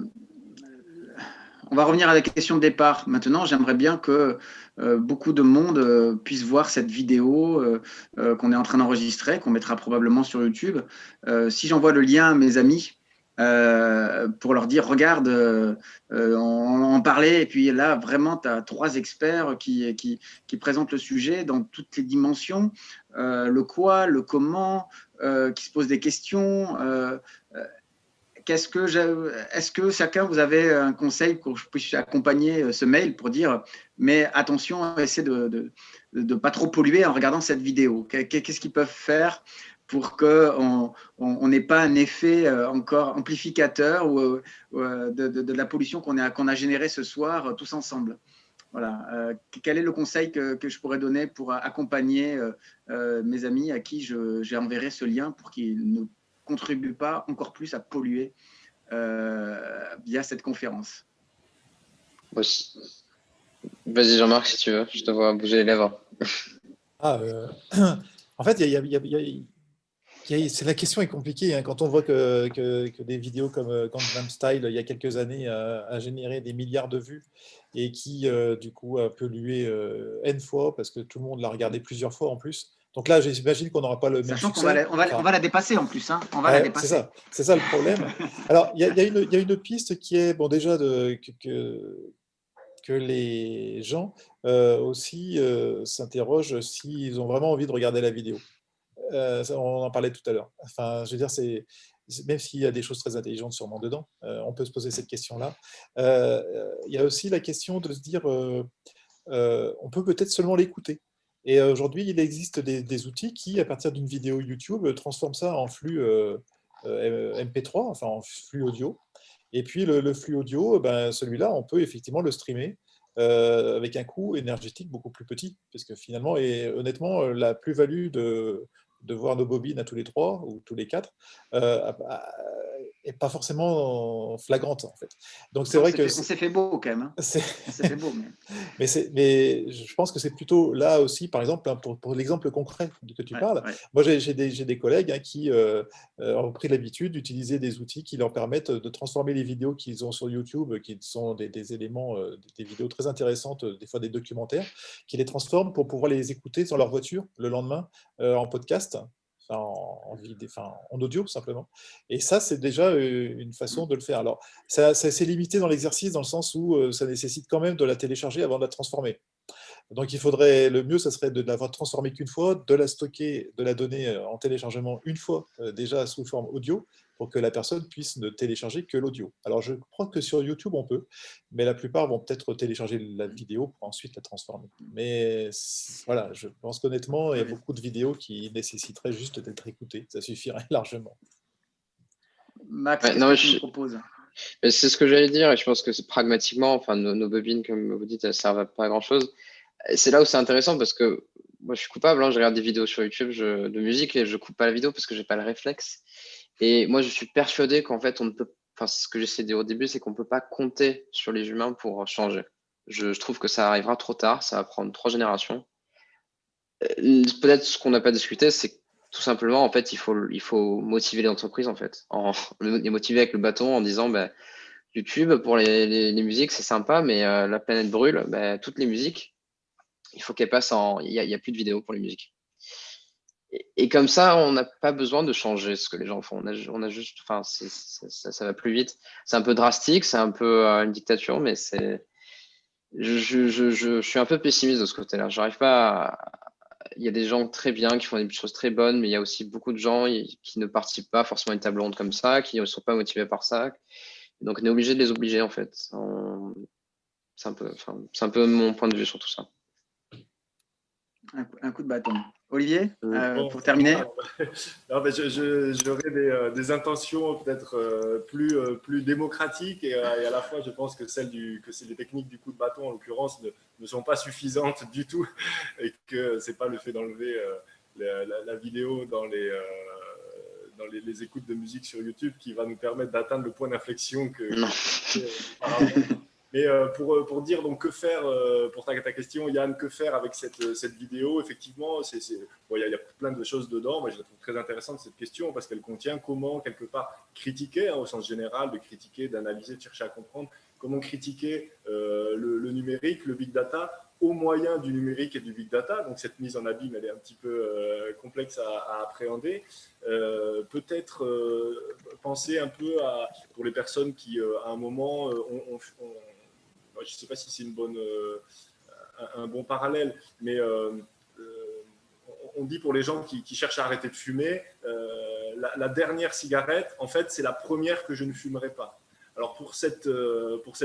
va revenir à la question de départ. Maintenant, j'aimerais bien que beaucoup de monde puisse voir cette vidéo qu'on est en train d'enregistrer, qu'on mettra probablement sur YouTube. Si j'envoie le lien à mes amis pour leur dire, regarde, on en parlait, et puis là, vraiment, tu as 3 experts qui présentent le sujet dans toutes les dimensions, le quoi, le comment, qui se posent des questions. Est-ce que chacun, vous avez un conseil pour que je puisse accompagner ce mail pour dire, mais attention, essayez de ne pas trop polluer en regardant cette vidéo. Qu'est-ce qu'ils peuvent faire pour qu'on n'ait pas un effet encore amplificateur de la pollution qu'on a générée ce soir tous ensemble? Voilà. Quel est le conseil que je pourrais donner pour accompagner mes amis à qui j'enverrai ce lien pour qu'ils ne contribuent pas encore plus à polluer via cette conférence? Vas-y Jean-Marc, si tu veux, je te vois bouger les lèvres. En fait, la question est compliquée, hein, quand on voit que des vidéos comme Gangnam Style, il y a quelques années, a généré des milliards de vues et qui, du coup, a pollué N fois parce que tout le monde l'a regardé plusieurs fois en plus. Donc là, j'imagine qu'on n'aura pas le même Sachant qu'on succès. on va la dépasser en plus. Hein. On va la dépasser. C'est ça le problème. Alors, il y a une piste qui est, bon, déjà, que les gens aussi s'interrogent s'ils ont vraiment envie de regarder la vidéo. On en parlait tout à l'heure. Enfin, je veux dire, même s'il y a des choses très intelligentes sûrement dedans, on peut se poser cette question-là. Il y a aussi la question de se dire, on peut peut-être seulement l'écouter. Et aujourd'hui, il existe des outils qui, à partir d'une vidéo YouTube, transforment ça en flux MP3, enfin en flux audio. Et puis le flux audio, ben, celui-là, on peut effectivement le streamer avec un coût énergétique beaucoup plus petit. Parce que finalement, et honnêtement, la plus-value de voir nos bobines à tous les 3 ou tous les 4 n'est pas forcément flagrante, en fait. Donc c'est vrai que... On s'est fait beau quand même. Hein. On s'est fait beau. Mais je pense que c'est plutôt là aussi, par exemple, hein, pour l'exemple concret que tu parles. Ouais. Moi, j'ai des collègues hein, qui ont pris l'habitude d'utiliser des outils qui leur permettent de transformer les vidéos qu'ils ont sur YouTube, qui sont des éléments, des vidéos très intéressantes, des fois des documentaires, qui les transforment pour pouvoir les écouter dans leur voiture le lendemain en podcast en audio simplement. Et ça, c'est déjà une façon de le faire. Alors, ça c'est limité dans l'exercice dans le sens où ça nécessite quand même de la télécharger avant de la transformer. Donc, le mieux, ça serait de l'avoir transformée qu'une fois, de la stocker, de la donner en téléchargement une fois, déjà sous forme audio, pour que la personne puisse ne télécharger que l'audio. Alors, je crois que sur YouTube, on peut, mais la plupart vont peut-être télécharger la vidéo pour ensuite la transformer. Mais voilà, je pense qu'honnêtement, il y a beaucoup de vidéos qui nécessiteraient juste d'être écoutées. Ça suffirait largement. Max, Ouais, qu'est-ce non, que tu nous proposes? c'est ce que j'allais dire, et je pense que c'est pragmatiquement, enfin, nos bobines, comme vous dites, elles servent à pas grand-chose. C'est là où c'est intéressant parce que moi, je suis coupable, hein, je regarde des vidéos sur YouTube de musique et je coupe pas la vidéo parce que j'ai pas le réflexe. Et moi, je suis persuadé qu'en fait, on ne peut, enfin, ce que j'essaie de dire au début, c'est qu'on ne peut pas compter sur les humains pour changer. Je trouve que ça arrivera trop tard, ça va prendre 3 générations. Peut-être ce qu'on n'a pas discuté, c'est que tout simplement, en fait, il faut motiver les entreprises, en fait. Les motiver avec le bâton en disant, bah, YouTube, pour les musiques, c'est sympa, mais la planète brûle, bah, toutes les musiques, il faut qu'elles passent en. Il y a plus de vidéos pour les musiques. Et comme ça, on n'a pas besoin de changer ce que les gens font. On a juste, enfin, ça va plus vite. C'est un peu drastique, c'est un peu une dictature, mais je suis un peu pessimiste de ce côté-là. J'arrive pas Il y a des gens très bien qui font des choses très bonnes, mais il y a aussi beaucoup de gens qui ne participent pas forcément à une table ronde comme ça, qui ne sont pas motivés par ça. Donc, on est obligé de les obliger, en fait. C'est un peu mon point de vue sur tout ça. Un coup de bâton. Olivier, Bon, pour terminer. non, mais j'aurais des intentions peut-être plus démocratiques et à la fois, je pense que les techniques du coup de bâton, en l'occurrence, ne sont pas suffisantes du tout et que c'est pas le fait d'enlever la vidéo dans les écoutes de musique sur YouTube qui va nous permettre d'atteindre le point d'inflexion auparavant. Mais pour dire donc que faire, pour ta question, Yann, que faire avec cette vidéo? Effectivement, bon, il y a plein de choses dedans. Moi, je la trouve très intéressante cette question parce qu'elle contient comment, quelque part, critiquer, hein, au sens général, de critiquer, d'analyser, de chercher à comprendre comment critiquer le numérique, le big data, au moyen du numérique et du big data. Donc, cette mise en abîme, elle est un petit peu complexe à appréhender. Peut-être penser un peu pour les personnes qui, à un moment, je ne sais pas si c'est un bon parallèle, mais on dit pour les gens qui cherchent à arrêter de fumer, la dernière cigarette, en fait, c'est la première que je ne fumerai pas. Alors pour cette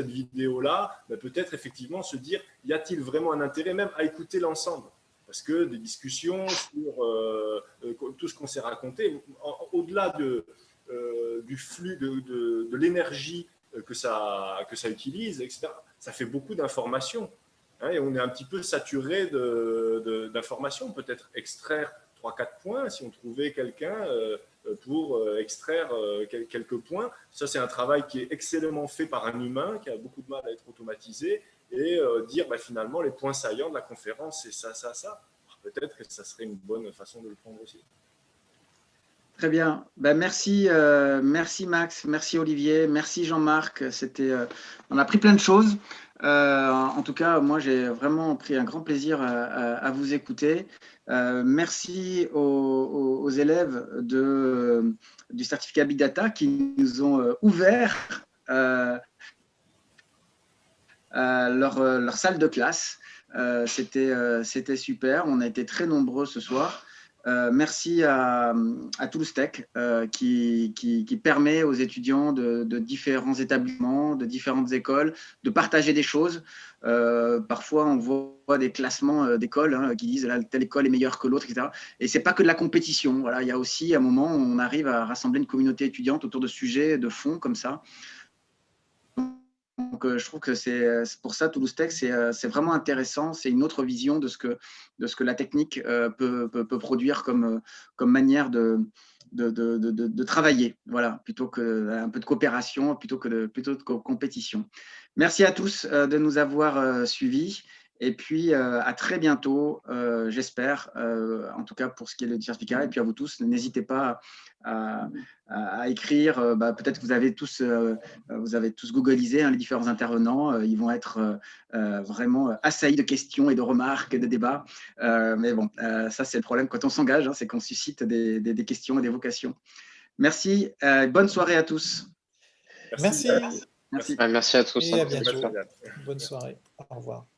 vidéo-là, peut-être effectivement se dire, y a-t-il vraiment un intérêt même à écouter l'ensemble? Parce que des discussions sur tout ce qu'on s'est raconté, au-delà du flux de l'énergie que ça utilise, etc., ça fait beaucoup d'informations. Hein, et on est un petit peu saturé d'informations. Peut-être extraire 3-4 points si on trouvait quelqu'un pour extraire quelques points. Ça, c'est un travail qui est excellemment fait par un humain qui a beaucoup de mal à être automatisé et dire finalement les points saillants de la conférence, c'est ça, ça, ça. Peut-être que ça serait une bonne façon de le prendre aussi. Très bien. Merci, merci Max, merci Olivier, merci Jean-Marc. On a appris plein de choses. En tout cas, moi, j'ai vraiment pris un grand plaisir à vous écouter. Merci aux élèves du certificat Big Data qui nous ont ouvert leur salle de classe. C'était super. On a été très nombreux ce soir. Merci à Toulouse Tech qui permet aux étudiants de différents établissements, de différentes écoles, de partager des choses. Parfois, on voit des classements d'écoles qui disent telle école est meilleure que l'autre, etc. Et c'est pas que de la compétition. Voilà, il y a aussi un moment où on arrive à rassembler une communauté étudiante autour de sujets de fond comme ça. Donc, je trouve que c'est pour ça, Toulouse Tech, c'est vraiment intéressant. C'est une autre vision de ce que la technique peut produire comme manière de travailler, voilà, plutôt qu'un peu de coopération, plutôt que de compétition. Merci à tous de nous avoir suivis Et puis, à très bientôt, j'espère, en tout cas pour ce qui est du certificat. Et puis à vous tous, n'hésitez pas à écrire. Peut-être que vous avez tous googlisé les différents intervenants. Ils vont être vraiment assaillis de questions et de remarques, de débats. Mais bon, ça c'est le problème quand on s'engage, c'est qu'on suscite des questions et des vocations. Merci. Bonne soirée à tous. Merci. Merci. Merci à tous. Et à C'était bientôt. super. Bonne soirée. Au revoir.